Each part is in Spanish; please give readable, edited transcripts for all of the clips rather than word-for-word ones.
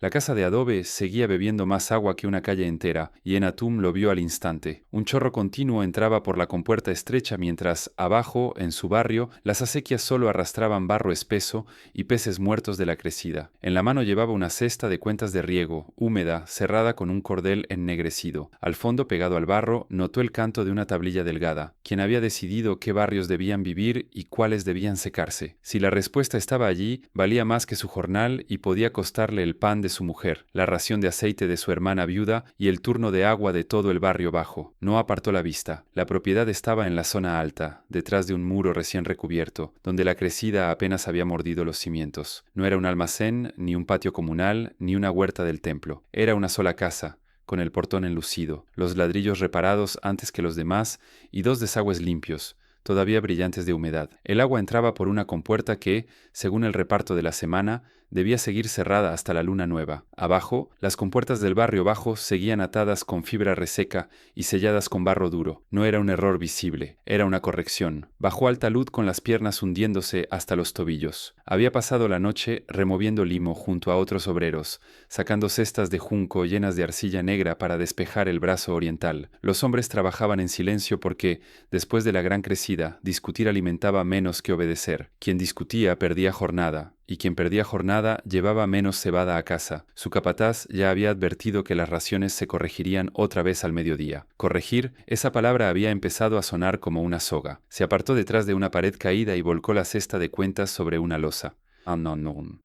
La casa de adobe seguía bebiendo más agua que una calle entera, y Enatum lo vio al instante. Un chorro continuo entraba por la compuerta estrecha mientras, abajo, en su barrio, las acequias solo arrastraban barro espeso y peces muertos de la crecida. En la mano llevaba una cesta de cuentas de riego, húmeda, cerrada con un cordel ennegrecido. Al fondo, pegado al barro, notó el canto de una tablilla delgada. ¿Quién había decidido qué barrios debían vivir y cuáles debían secarse? Si la respuesta estaba allí, valía más que su jornal y podía costarle el pan de su mujer, la ración de aceite de su hermana viuda y el turno de agua de todo el barrio bajo. No apartó la vista. La propiedad estaba en la zona alta, detrás de un muro recién recubierto, donde la crecida apenas había mordido los cimientos. No era un almacén, ni un patio comunal, ni una huerta del templo. Era una sola casa, con el portón enlucido, los ladrillos reparados antes que los demás y dos desagües limpios, todavía brillantes de humedad. El agua entraba por una compuerta que, según el reparto de la semana, debía seguir cerrada hasta la luna nueva. Abajo, las compuertas del barrio bajo seguían atadas con fibra reseca y selladas con barro duro. No era un error visible, era una corrección. Bajó al talud con las piernas hundiéndose hasta los tobillos. Había pasado la noche removiendo limo junto a otros obreros, sacando cestas de junco llenas de arcilla negra para despejar el brazo oriental. Los hombres trabajaban en silencio porque, después de la gran crecida, discutir alimentaba menos que obedecer. Quien discutía perdía jornada, y quien perdía jornada llevaba menos cebada a casa. Su capataz ya había advertido que las raciones se corregirían otra vez al mediodía. Corregir, esa palabra había empezado a sonar como una soga. Se apartó detrás de una pared caída y volcó la cesta de cuentas sobre una losa.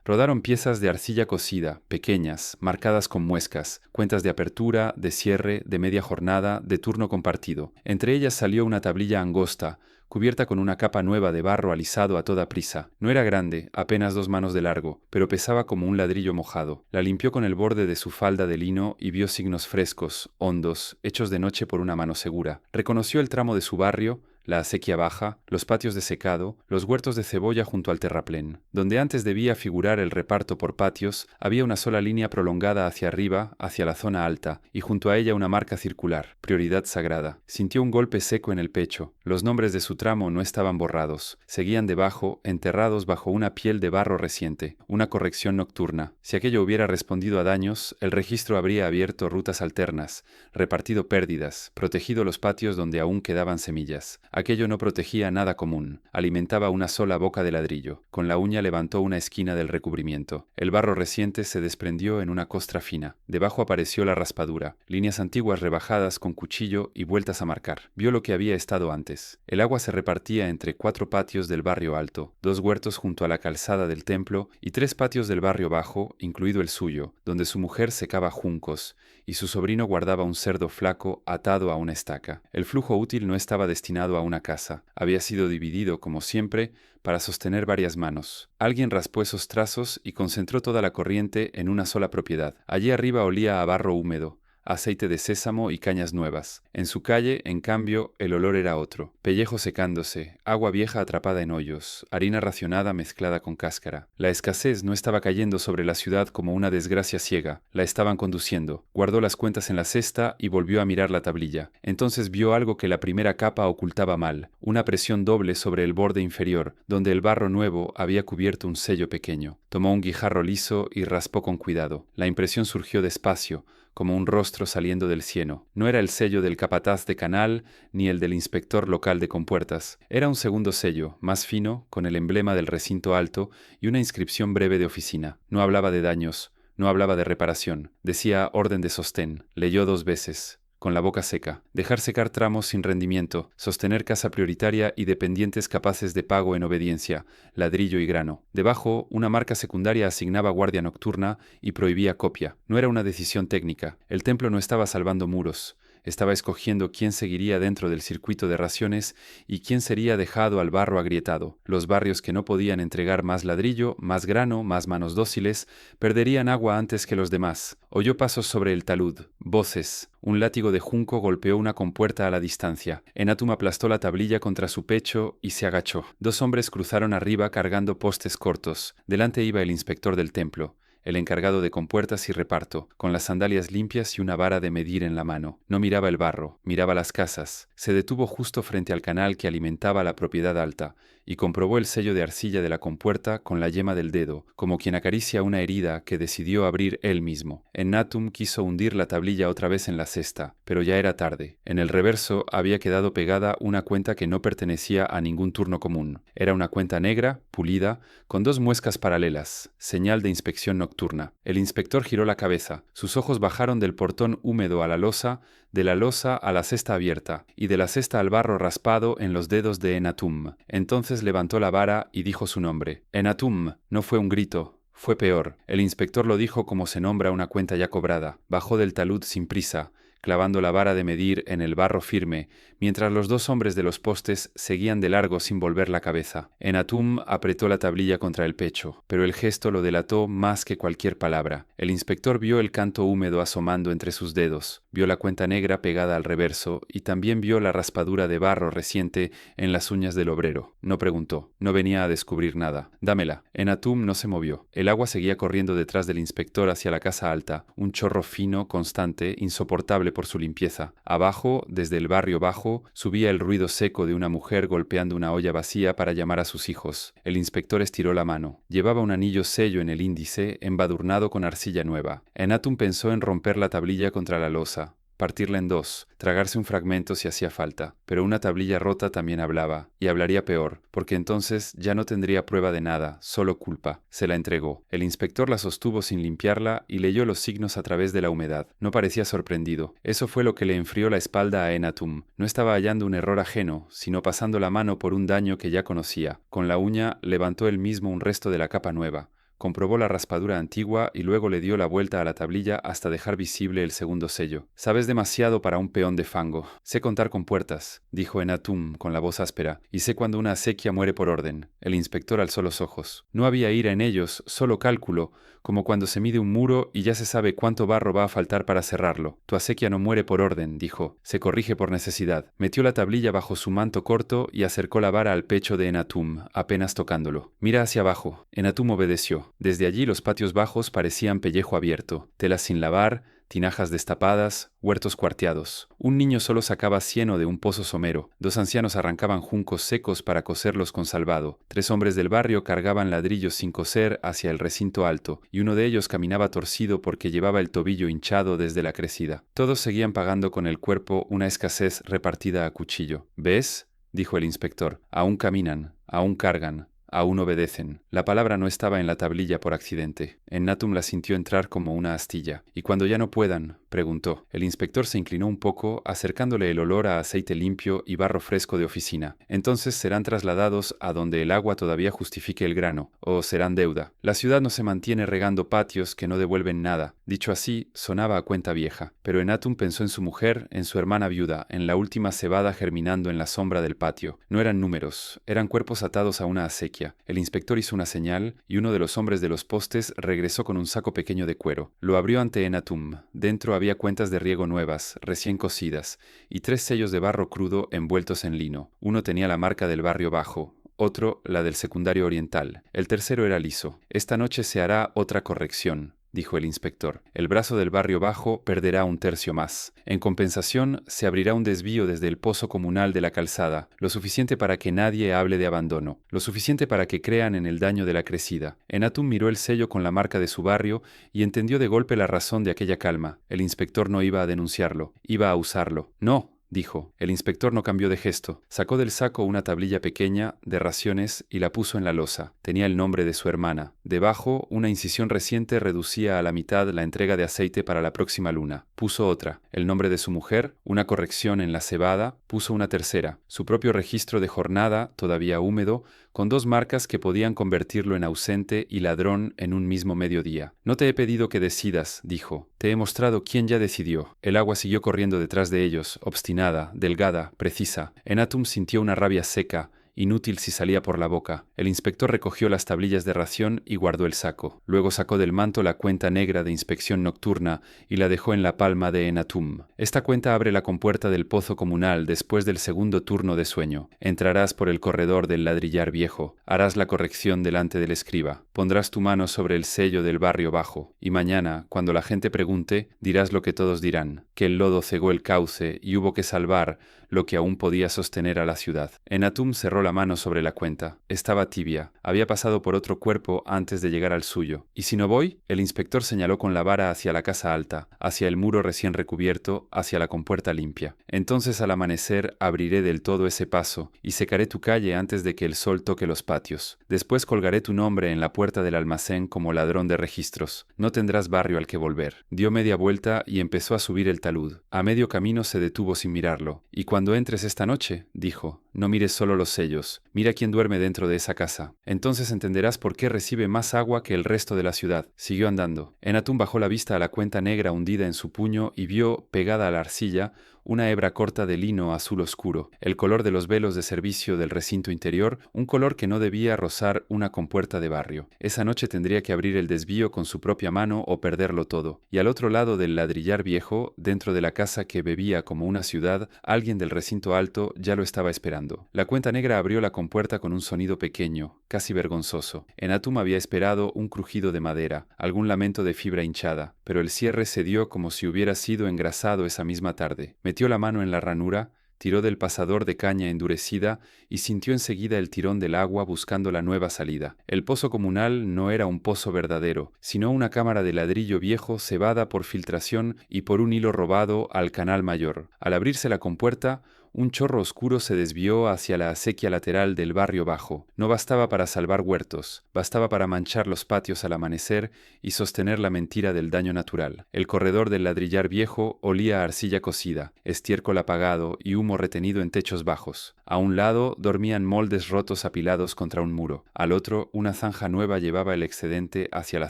Rodaron piezas de arcilla cocida, pequeñas, marcadas con muescas, cuentas de apertura, de cierre, de media jornada, de turno compartido. Entre ellas salió una tablilla angosta, cubierta con una capa nueva de barro alisado a toda prisa. No era grande, apenas 2 manos de largo, pero pesaba como un ladrillo mojado. La limpió con el borde de su falda de lino y vio signos frescos, hondos, hechos de noche por una mano segura. Reconoció el tramo de su barrio, la acequia baja, los patios de secado, los huertos de cebolla junto al terraplén. Donde antes debía figurar el reparto por patios, había una sola línea prolongada hacia arriba, hacia la zona alta, y junto a ella una marca circular, prioridad sagrada. Sintió un golpe seco en el pecho. Los nombres de su tramo no estaban borrados. Seguían debajo, enterrados bajo una piel de barro reciente, una corrección nocturna. Si aquello hubiera respondido a daños, el registro habría abierto rutas alternas, repartido pérdidas, protegido los patios donde aún quedaban semillas. Aquello no protegía nada común, alimentaba una sola boca de ladrillo. Con la uña levantó una esquina del recubrimiento. El barro reciente se desprendió en una costra fina. Debajo apareció la raspadura, líneas antiguas rebajadas con cuchillo y vueltas a marcar. Vio lo que había estado antes. El agua se repartía entre 4 patios del barrio alto, 2 huertos junto a la calzada del templo y 3 patios del barrio bajo, incluido el suyo, donde su mujer secaba juncos y su sobrino guardaba un cerdo flaco atado a una estaca. El flujo útil no estaba destinado a una casa. Había sido dividido, como siempre, para sostener varias manos. Alguien raspó esos trazos y concentró toda la corriente en una sola propiedad. Allí arriba olía a barro húmedo, aceite de sésamo y cañas nuevas. En su calle, en cambio, el olor era otro. Pellejo secándose, agua vieja atrapada en hoyos, harina racionada mezclada con cáscara. La escasez no estaba cayendo sobre la ciudad como una desgracia ciega, la estaban conduciendo. Guardó las cuentas en la cesta y volvió a mirar la tablilla. Entonces vio algo que la primera capa ocultaba mal, una presión doble sobre el borde inferior, donde el barro nuevo había cubierto un sello pequeño. Tomó un guijarro liso y raspó con cuidado. La impresión surgió despacio, como un rostro saliendo del cieno. No era el sello del capataz de canal ni el del inspector local de compuertas. Era un segundo sello, más fino, con el emblema del recinto alto y una inscripción breve de oficina. No hablaba de daños, no hablaba de reparación. Decía orden de sostén. Leyó 2 veces. Con la boca seca, dejar secar tramos sin rendimiento, sostener casa prioritaria y dependientes capaces de pago en obediencia, ladrillo y grano. Debajo, una marca secundaria asignaba guardia nocturna y prohibía copia. No era una decisión técnica. El templo no estaba salvando muros. Estaba escogiendo quién seguiría dentro del circuito de raciones y quién sería dejado al barro agrietado. Los barrios que no podían entregar más ladrillo, más grano, más manos dóciles, perderían agua antes que los demás. Oyó pasos sobre el talud, voces. Un látigo de junco golpeó una compuerta a la distancia. Enatum aplastó la tablilla contra su pecho y se agachó. 2 hombres cruzaron arriba cargando postes cortos. Delante iba el inspector del templo, el encargado de compuertas y reparto, con las sandalias limpias y una vara de medir en la mano. No miraba el barro, miraba las casas. Se detuvo justo frente al canal que alimentaba la propiedad alta, y comprobó el sello de arcilla de la compuerta con la yema del dedo, como quien acaricia una herida que decidió abrir él mismo. Enatum quiso hundir la tablilla otra vez en la cesta, pero ya era tarde. En el reverso había quedado pegada una cuenta que no pertenecía a ningún turno común. Era una cuenta negra, pulida, con 2 muescas paralelas, señal de inspección nocturna. El inspector giró la cabeza. Sus ojos bajaron del portón húmedo a la losa, de la losa a la cesta abierta, y de la cesta al barro raspado en los dedos de Enatum. Entonces levantó la vara y dijo su nombre. Enatum. No fue un grito. Fue peor. El inspector lo dijo como se nombra una cuenta ya cobrada. Bajó del talud sin prisa, clavando la vara de medir en el barro firme, mientras los 2 hombres de los postes seguían de largo sin volver la cabeza. Enatum apretó la tablilla contra el pecho, pero el gesto lo delató más que cualquier palabra. El inspector vio el canto húmedo asomando entre sus dedos, vio la cuenta negra pegada al reverso y también vio la raspadura de barro reciente en las uñas del obrero. No preguntó, no venía a descubrir nada. Dámela. Enatum no se movió. El agua seguía corriendo detrás del inspector hacia la casa alta, un chorro fino, constante, insoportable por su limpieza. Abajo, desde el barrio bajo, subía el ruido seco de una mujer golpeando una olla vacía para llamar a sus hijos. El inspector estiró la mano. Llevaba un anillo sello en el índice, embadurnado con arcilla nueva. Enatum pensó en romper la tablilla contra la losa, partirla en 2, tragarse un fragmento si hacía falta, pero una tablilla rota también hablaba, y hablaría peor, porque entonces ya no tendría prueba de nada, solo culpa. Se la entregó. El inspector la sostuvo sin limpiarla y leyó los signos a través de la humedad. No parecía sorprendido. Eso fue lo que le enfrió la espalda a Enatum. No estaba hallando un error ajeno, sino pasando la mano por un daño que ya conocía. Con la uña levantó él mismo un resto de la capa nueva. Comprobó la raspadura antigua y luego le dio la vuelta a la tablilla hasta dejar visible el segundo sello. «Sabes demasiado para un peón de fango. Sé contar con puertas», dijo Enatum con la voz áspera, «y sé cuando una acequia muere por orden». El inspector alzó los ojos. No había ira en ellos, solo cálculo, como cuando se mide un muro y ya se sabe cuánto barro va a faltar para cerrarlo. «Tu acequia no muere por orden», dijo. «Se corrige por necesidad». Metió la tablilla bajo su manto corto y acercó la vara al pecho de Enatum, apenas tocándolo. «Mira hacia abajo». Enatum obedeció. Desde allí los patios bajos parecían pellejo abierto, telas sin lavar, tinajas destapadas, huertos cuarteados. Un niño solo sacaba cieno de un pozo somero. 2 ancianos arrancaban juncos secos para coserlos con salvado. 3 hombres del barrio cargaban ladrillos sin coser hacia el recinto alto, y uno de ellos caminaba torcido porque llevaba el tobillo hinchado desde la crecida. Todos seguían pagando con el cuerpo una escasez repartida a cuchillo. «¿Ves?», dijo el inspector. «Aún caminan, aún cargan. Aún obedecen». La palabra no estaba en la tablilla por accidente. Enatum la sintió entrar como una astilla. «¿Y cuando ya no puedan?», preguntó. El inspector se inclinó un poco, acercándole el olor a aceite limpio y barro fresco de oficina. «Entonces serán trasladados a donde el agua todavía justifique el grano, o serán deuda. La ciudad no se mantiene regando patios que no devuelven nada». Dicho así, sonaba a cuenta vieja. Pero Enatum pensó en su mujer, en su hermana viuda, en la última cebada germinando en la sombra del patio. No eran números, eran cuerpos atados a una acequia. El inspector hizo una señal y uno de los hombres de los postes regresó con un saco pequeño de cuero. Lo abrió ante Enatum. Dentro había cuentas de riego nuevas, recién cosidas, y 3 sellos de barro crudo envueltos en lino. Uno tenía la marca del barrio bajo, otro la del secundario oriental. El tercero era liso. «Esta noche se hará otra corrección», dijo el inspector. «El brazo del barrio bajo perderá 1/3 más. En compensación, se abrirá un desvío desde el pozo comunal de la calzada, lo suficiente para que nadie hable de abandono, lo suficiente para que crean en el daño de la crecida». Enatum miró el sello con la marca de su barrio y entendió de golpe la razón de aquella calma. El inspector no iba a denunciarlo, iba a usarlo. «No», dijo. El inspector no cambió de gesto. Sacó del saco una tablilla pequeña de raciones y la puso en la losa. Tenía el nombre de su hermana. Debajo, una incisión reciente reducía a la mitad la entrega de aceite para la próxima luna. Puso otra. El nombre de su mujer, una corrección en la cebada. Puso una tercera. Su propio registro de jornada, todavía húmedo, con 2 marcas que podían convertirlo en ausente y ladrón en un mismo mediodía. «No te he pedido que decidas», dijo. «Te he mostrado quién ya decidió». El agua siguió corriendo detrás de ellos, obstinada, delgada, precisa. Enatum sintió una rabia seca, inútil si salía por la boca. El inspector recogió las tablillas de ración y guardó el saco. Luego sacó del manto la cuenta negra de inspección nocturna y la dejó en la palma de Enatum. «Esta cuenta abre la compuerta del pozo comunal después del segundo turno de sueño. Entrarás por el corredor del ladrillar viejo. Harás la corrección delante del escriba. Pondrás tu mano sobre el sello del barrio bajo. Y mañana, cuando la gente pregunte, dirás lo que todos dirán, que el lodo cegó el cauce y hubo que salvar lo que aún podía sostener a la ciudad». Enatum cerró la mano sobre la cuenta. Estaba tibia. Había pasado por otro cuerpo antes de llegar al suyo. ¿Y si no voy? El inspector señaló con la vara hacia la casa alta, hacia el muro recién recubierto, hacia la compuerta limpia. Entonces al amanecer abriré del todo ese paso y secaré tu calle antes de que el sol toque los patios. Después colgaré tu nombre en la puerta del almacén como ladrón de registros. No tendrás barrio al que volver. Dio media vuelta y empezó a subir el talud. A medio camino se detuvo sin mirarlo. Y cuando entres esta noche, dijo, no mires solo los sellos, mira quién duerme dentro de esa casa. Entonces entenderás por qué recibe más agua que el resto de la ciudad. Siguió andando. Enatum bajó la vista a la cuenta negra hundida en su puño y vio, pegada a la arcilla, una hebra corta de lino azul oscuro, el color de los velos de servicio del recinto interior, un color que no debía rozar una compuerta de barrio. Esa noche tendría que abrir el desvío con su propia mano o perderlo todo. Y al otro lado del ladrillar viejo, dentro de la casa que bebía como una ciudad, alguien del recinto alto ya lo estaba esperando. La cuenta negra abrió la compuerta con un sonido pequeño, casi vergonzoso. Enatum había esperado un crujido de madera, algún lamento de fibra hinchada, pero el cierre cedió como si hubiera sido engrasado esa misma tarde. Metió la mano en la ranura, tiró del pasador de caña endurecida y sintió enseguida el tirón del agua buscando la nueva salida. El pozo comunal no era un pozo verdadero, sino una cámara de ladrillo viejo cebada por filtración y por un hilo robado al canal mayor. Al abrirse la compuerta, un chorro oscuro se desvió hacia la acequia lateral del barrio bajo. No bastaba para salvar huertos, bastaba para manchar los patios al amanecer y sostener la mentira del daño natural. El corredor del ladrillar viejo olía a arcilla cocida, estiércol apagado y humo retenido en techos bajos. A un lado dormían moldes rotos apilados contra un muro. Al otro, una zanja nueva llevaba el excedente hacia la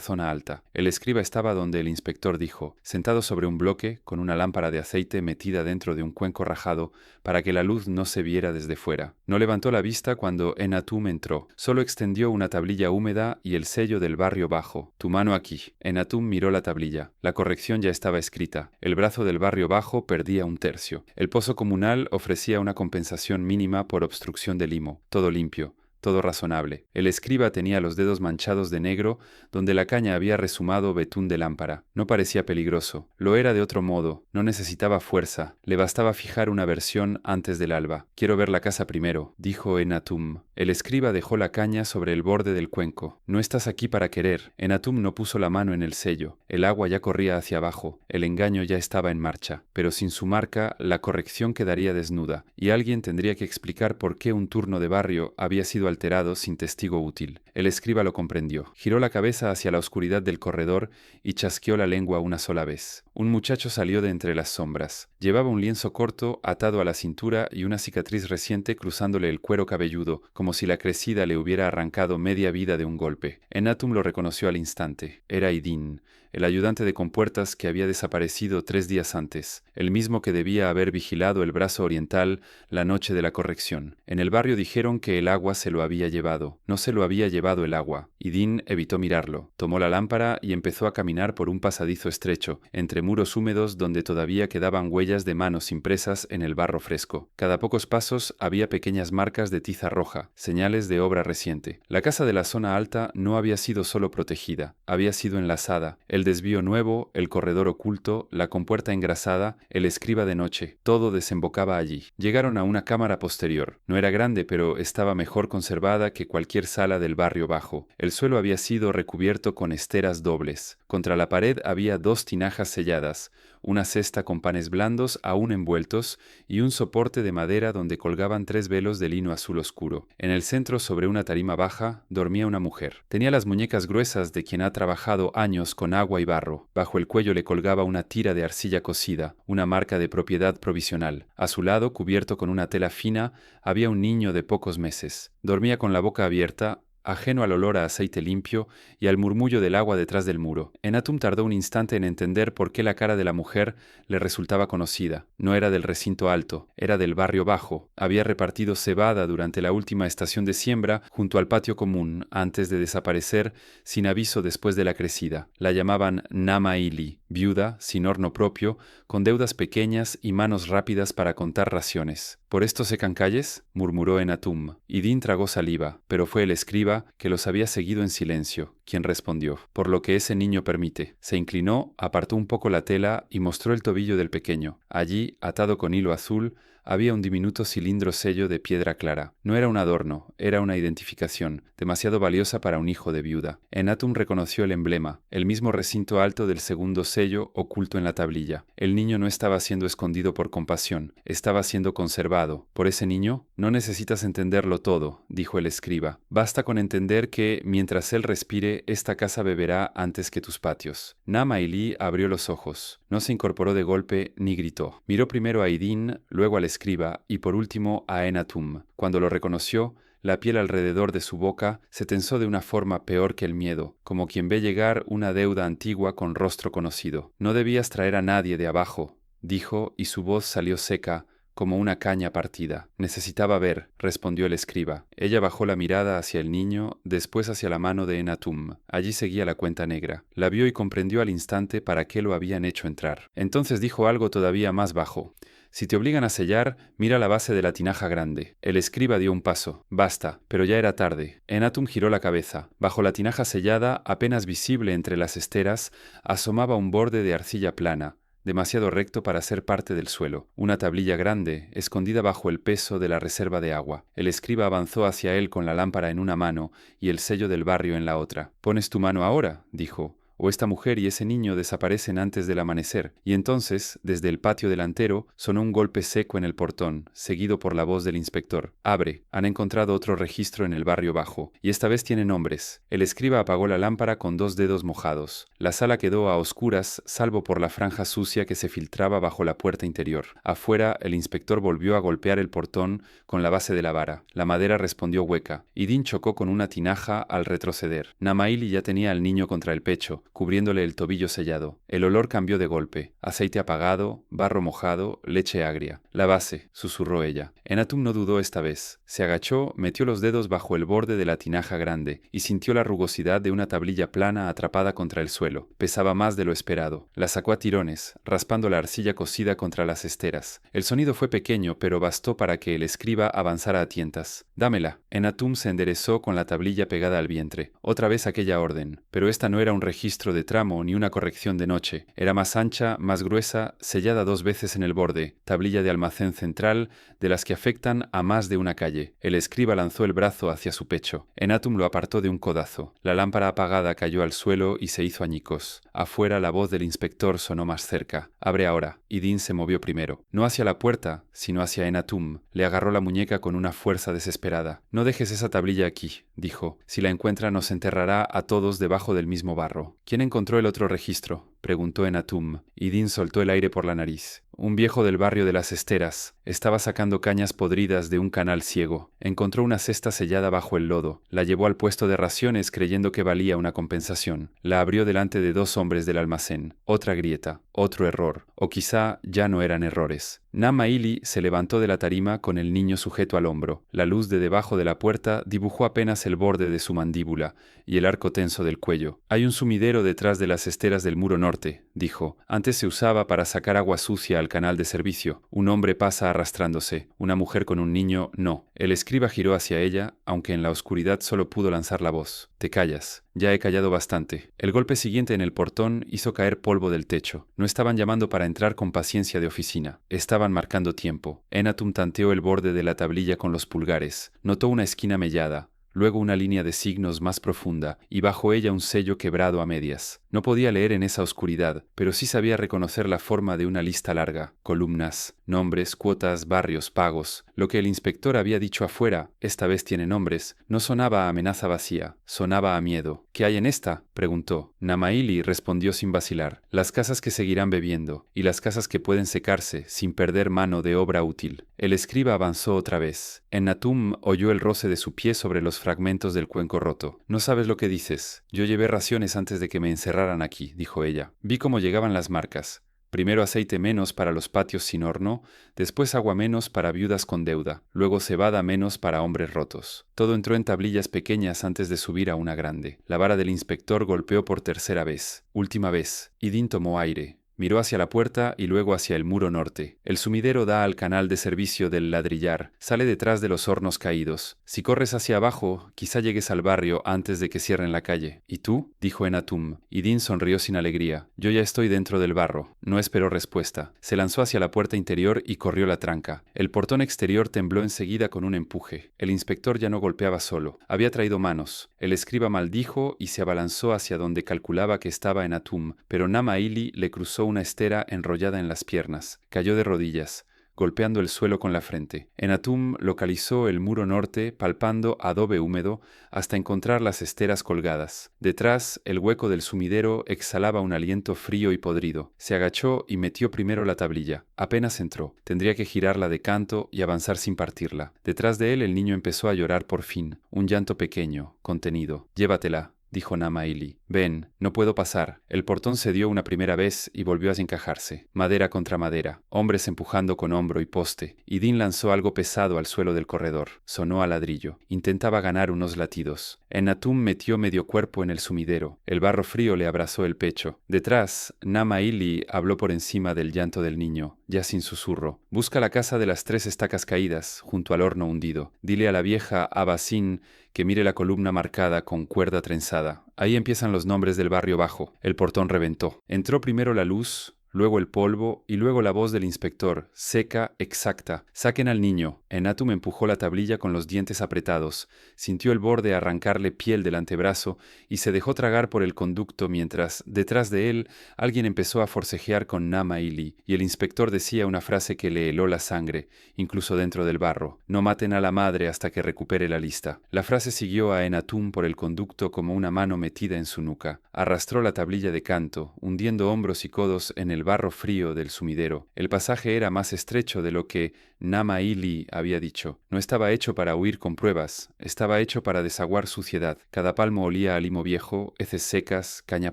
zona alta. El escriba estaba donde el inspector dijo, sentado sobre un bloque, con una lámpara de aceite metida dentro de un cuenco rajado para que la luz no se viera desde fuera. No levantó la vista cuando Enatum entró. Solo extendió una tablilla húmeda y el sello del barrio bajo. Tu mano aquí. Enatum miró la tablilla. La corrección ya estaba escrita. El brazo del barrio bajo perdía un tercio. El pozo comunal ofrecía una compensación mínima por obstrucción de limo. Todo limpio. Todo razonable. El escriba tenía los dedos manchados de negro, donde la caña había resumado betún de lámpara. No parecía peligroso. Lo era de otro modo. No necesitaba fuerza. Le bastaba fijar una versión antes del alba. Quiero ver la casa primero, dijo Enatum. El escriba dejó la caña sobre el borde del cuenco. No estás aquí para querer. Enatum no puso la mano en el sello. El agua ya corría hacia abajo. El engaño ya estaba en marcha. Pero sin su marca, la corrección quedaría desnuda, y alguien tendría que explicar por qué un turno de barrio había sido alterado sin testigo útil. El escriba lo comprendió. Giró la cabeza hacia la oscuridad del corredor y chasqueó la lengua una sola vez. Un muchacho salió de entre las sombras. Llevaba un lienzo corto atado a la cintura y una cicatriz reciente cruzándole el cuero cabelludo, como si la crecida le hubiera arrancado media vida de un golpe. Enatum lo reconoció al instante. Era Idín, el ayudante de compuertas que había desaparecido 3 días antes, el mismo que debía haber vigilado el brazo oriental la noche de la corrección. En el barrio dijeron que el agua se lo había llevado. No se lo había llevado el agua. Idín evitó mirarlo. Tomó la lámpara y empezó a caminar por un pasadizo estrecho, entre muros húmedos donde todavía quedaban huellas de manos impresas en el barro fresco. Cada pocos pasos había pequeñas marcas de tiza roja, señales de obra reciente. La casa de la zona alta no había sido solo protegida, había sido enlazada. El desvío nuevo, el corredor oculto, la compuerta engrasada, el escriba de noche, todo desembocaba allí. Llegaron a una cámara posterior. No era grande, pero estaba mejor conservada que cualquier sala del barrio bajo. El suelo había sido recubierto con esteras dobles. Contra la pared había 2 tinajas selladas, una cesta con panes blandos aún envueltos y un soporte de madera donde colgaban 3 velos de lino azul oscuro. En el centro, sobre una tarima baja, dormía una mujer. Tenía las muñecas gruesas de quien ha trabajado años con agua y barro. Bajo el cuello le colgaba una tira de arcilla cocida, una marca de propiedad provisional. A su lado, cubierto con una tela fina, había un niño de pocos meses. Dormía con la boca abierta, ajeno al olor a aceite limpio y al murmullo del agua detrás del muro. Enatum tardó un instante en entender por qué la cara de la mujer le resultaba conocida. No era del recinto alto, era del barrio bajo. Había repartido cebada durante la última estación de siembra junto al patio común, antes de desaparecer sin aviso después de la crecida. La llamaban Nama Ili, viuda, sin horno propio, con deudas pequeñas y manos rápidas para contar raciones. ¿Por esto secan calles?, murmuró Enatum. Idín tragó saliva, pero fue el escriba, que los había seguido en silencio, quien respondió: por lo que ese niño permite. Se inclinó, apartó un poco la tela y mostró el tobillo del pequeño. Allí, atado con hilo azul, Había un diminuto cilindro sello de piedra clara. No era un adorno, era una identificación, demasiado valiosa para un hijo de viuda. Enatum reconoció el emblema, el mismo recinto alto del segundo sello oculto en la tablilla. El niño no estaba siendo escondido por compasión, estaba siendo conservado. ¿Por ese niño? No necesitas entenderlo todo, dijo el escriba. Basta con entender que, mientras él respire, esta casa beberá antes que tus patios. Namaili abrió los ojos. No se incorporó de golpe ni gritó. Miró primero a Idín, luego al escriba y por último a Enatum. Cuando lo reconoció, la piel alrededor de su boca se tensó de una forma peor que el miedo, como quien ve llegar una deuda antigua con rostro conocido. No debías traer a nadie de abajo, dijo, y su voz salió seca, como una caña partida. Necesitaba ver, respondió el escriba. Ella bajó la mirada hacia el niño, después hacia la mano de Enatum. Allí seguía la cuenta negra. La vio y comprendió al instante para qué lo habían hecho entrar. Entonces dijo algo todavía más bajo. Si te obligan a sellar, mira la base de la tinaja grande. El escriba dio un paso. Basta, pero ya era tarde. Enatum giró la cabeza. Bajo la tinaja sellada, apenas visible entre las esteras, asomaba un borde de arcilla plana, demasiado recto para ser parte del suelo. Una tablilla grande, escondida bajo el peso de la reserva de agua. El escriba avanzó hacia él con la lámpara en una mano y el sello del barrio en la otra. «¿Pones tu mano ahora?», dijo. «O esta mujer y ese niño desaparecen antes del amanecer». Y entonces, desde el patio delantero, sonó un golpe seco en el portón, seguido por la voz del inspector. «Abre. Han encontrado otro registro en el barrio bajo, y esta vez tiene nombres». El escriba apagó la lámpara con 2 dedos mojados. La sala quedó a oscuras, salvo por la franja sucia que se filtraba bajo la puerta interior. Afuera, el inspector volvió a golpear el portón con la base de la vara. La madera respondió hueca. Idín chocó con una tinaja al retroceder. Namaili ya tenía al niño contra el pecho, cubriéndole el tobillo sellado. El olor cambió de golpe. Aceite apagado, barro mojado, leche agria. «La base», susurró ella. Enatum no dudó esta vez. Se agachó, metió los dedos bajo el borde de la tinaja grande y sintió la rugosidad de una tablilla plana atrapada contra el suelo. Pesaba más de lo esperado. La sacó a tirones, raspando la arcilla cocida contra las esteras. El sonido fue pequeño, pero bastó para que el escriba avanzara a tientas. «Dámela». Enatum se enderezó con la tablilla pegada al vientre. Otra vez aquella orden. Pero esta no era un registro de tramo ni una corrección de noche. Era más ancha, más gruesa, sellada 2 veces en el borde, tablilla de almacén central, de las que afectan a más de una calle. El escriba lanzó el brazo hacia su pecho. Enatum lo apartó de un codazo. La lámpara apagada cayó al suelo y se hizo añicos. Afuera la voz del inspector sonó más cerca. «Abre ahora». Idín se movió primero. No hacia la puerta, sino hacia Enatum. Le agarró la muñeca con una fuerza desesperada. «No dejes esa tablilla aquí», dijo. «Si la encuentra nos enterrará a todos debajo del mismo barro». «¿Quién encontró el otro registro?», preguntó Enatum. Idín soltó el aire por la nariz. «Un viejo del barrio de las esteras. Estaba sacando cañas podridas de un canal ciego. Encontró una cesta sellada bajo el lodo. La llevó al puesto de raciones creyendo que valía una compensación. La abrió delante de 2 hombres del almacén. Otra grieta. Otro error. O quizá ya no eran errores». Namaili se levantó de la tarima con el niño sujeto al hombro. La luz de debajo de la puerta dibujó apenas el borde de su mandíbula y el arco tenso del cuello. «Hay un sumidero detrás de las esteras del muro norte», dijo. «Antes se usaba para sacar agua sucia al canal de servicio. Un hombre pasa arrastrándose, una mujer con un niño no». El escriba giró hacia ella, aunque en la oscuridad solo pudo lanzar la voz. «Te callas». «Ya he callado bastante». El golpe siguiente en el portón hizo caer polvo del techo. No estaban llamando para entrar con paciencia de oficina. Estaban marcando tiempo. Enatum tanteó el borde de la tablilla con los pulgares. Notó una esquina mellada, luego una línea de signos más profunda, y bajo ella un sello quebrado a medias. No podía leer en esa oscuridad, pero sí sabía reconocer la forma de una lista larga. Columnas, nombres, cuotas, barrios, pagos. Lo que el inspector había dicho afuera, esta vez tiene nombres, no sonaba a amenaza vacía, sonaba a miedo. «¿Qué hay en esta?», preguntó. Namaili respondió sin vacilar. «Las casas que seguirán bebiendo, y las casas que pueden secarse sin perder mano de obra útil». El escriba avanzó otra vez. Enatum oyó el roce de su pie sobre los fragmentos del cuenco roto. «No sabes lo que dices. Yo llevé raciones antes de que me encerraran aquí», dijo ella. «Vi cómo llegaban las marcas. Primero aceite menos para los patios sin horno, después agua menos para viudas con deuda, luego cebada menos para hombres rotos. Todo entró en tablillas pequeñas antes de subir a una grande». La vara del inspector golpeó por tercera vez. Última vez. Idín tomó aire. Miró hacia la puerta y luego hacia el muro norte. El sumidero da al canal de servicio del ladrillar. Sale detrás de los hornos caídos. Si corres hacia abajo, quizá llegues al barrio antes de que cierren la calle. ¿Y tú?, dijo Enatum. Idín sonrió sin alegría. «Yo ya estoy dentro del barro». No esperó respuesta. Se lanzó hacia la puerta interior y corrió la tranca. El portón exterior tembló enseguida con un empuje. El inspector ya no golpeaba solo. Había traído manos. El escriba maldijo y se abalanzó hacia donde calculaba que estaba en Atum, pero Namaili le cruzó una estera enrollada en las piernas. Cayó de rodillas, golpeando el suelo con la frente. Enatum localizó el muro norte, palpando adobe húmedo, hasta encontrar las esteras colgadas. Detrás, el hueco del sumidero exhalaba un aliento frío y podrido. Se agachó y metió primero la tablilla. Apenas entró. Tendría que girarla de canto y avanzar sin partirla. Detrás de él, el niño empezó a llorar por fin. Un llanto pequeño, contenido. «Llévatela», dijo Namaili. «Ven, no puedo pasar». El portón cedió una primera vez y volvió a encajarse. Madera contra madera, hombres empujando con hombro y poste, y Dean lanzó algo pesado al suelo del corredor. Sonó a ladrillo. Intentaba ganar unos latidos. Enatum metió medio cuerpo en el sumidero. El barro frío le abrazó el pecho. Detrás, Namaili habló por encima del llanto del niño, ya sin susurro. «Busca la casa de las 3 estacas caídas, junto al horno hundido. Dile a la vieja Abasin que mire la columna marcada con cuerda trenzada. Ahí empiezan los nombres del barrio bajo». El portón reventó. Entró primero la luz, luego el polvo y luego la voz del inspector, seca, exacta. «Saquen al niño». Enatum empujó la tablilla con los dientes apretados, sintió el borde arrancarle piel del antebrazo y se dejó tragar por el conducto mientras, detrás de él, alguien empezó a forcejear con Namaili y el inspector decía una frase que le heló la sangre, incluso dentro del barro. «No maten a la madre hasta que recupere la lista». La frase siguió a Enatum por el conducto como una mano metida en su nuca. Arrastró la tablilla de canto, hundiendo hombros y codos en el barro frío del sumidero. El pasaje era más estrecho de lo que Namaili había dicho. No estaba hecho para huir con pruebas, estaba hecho para desaguar suciedad. Cada palmo olía a limo viejo, heces secas, caña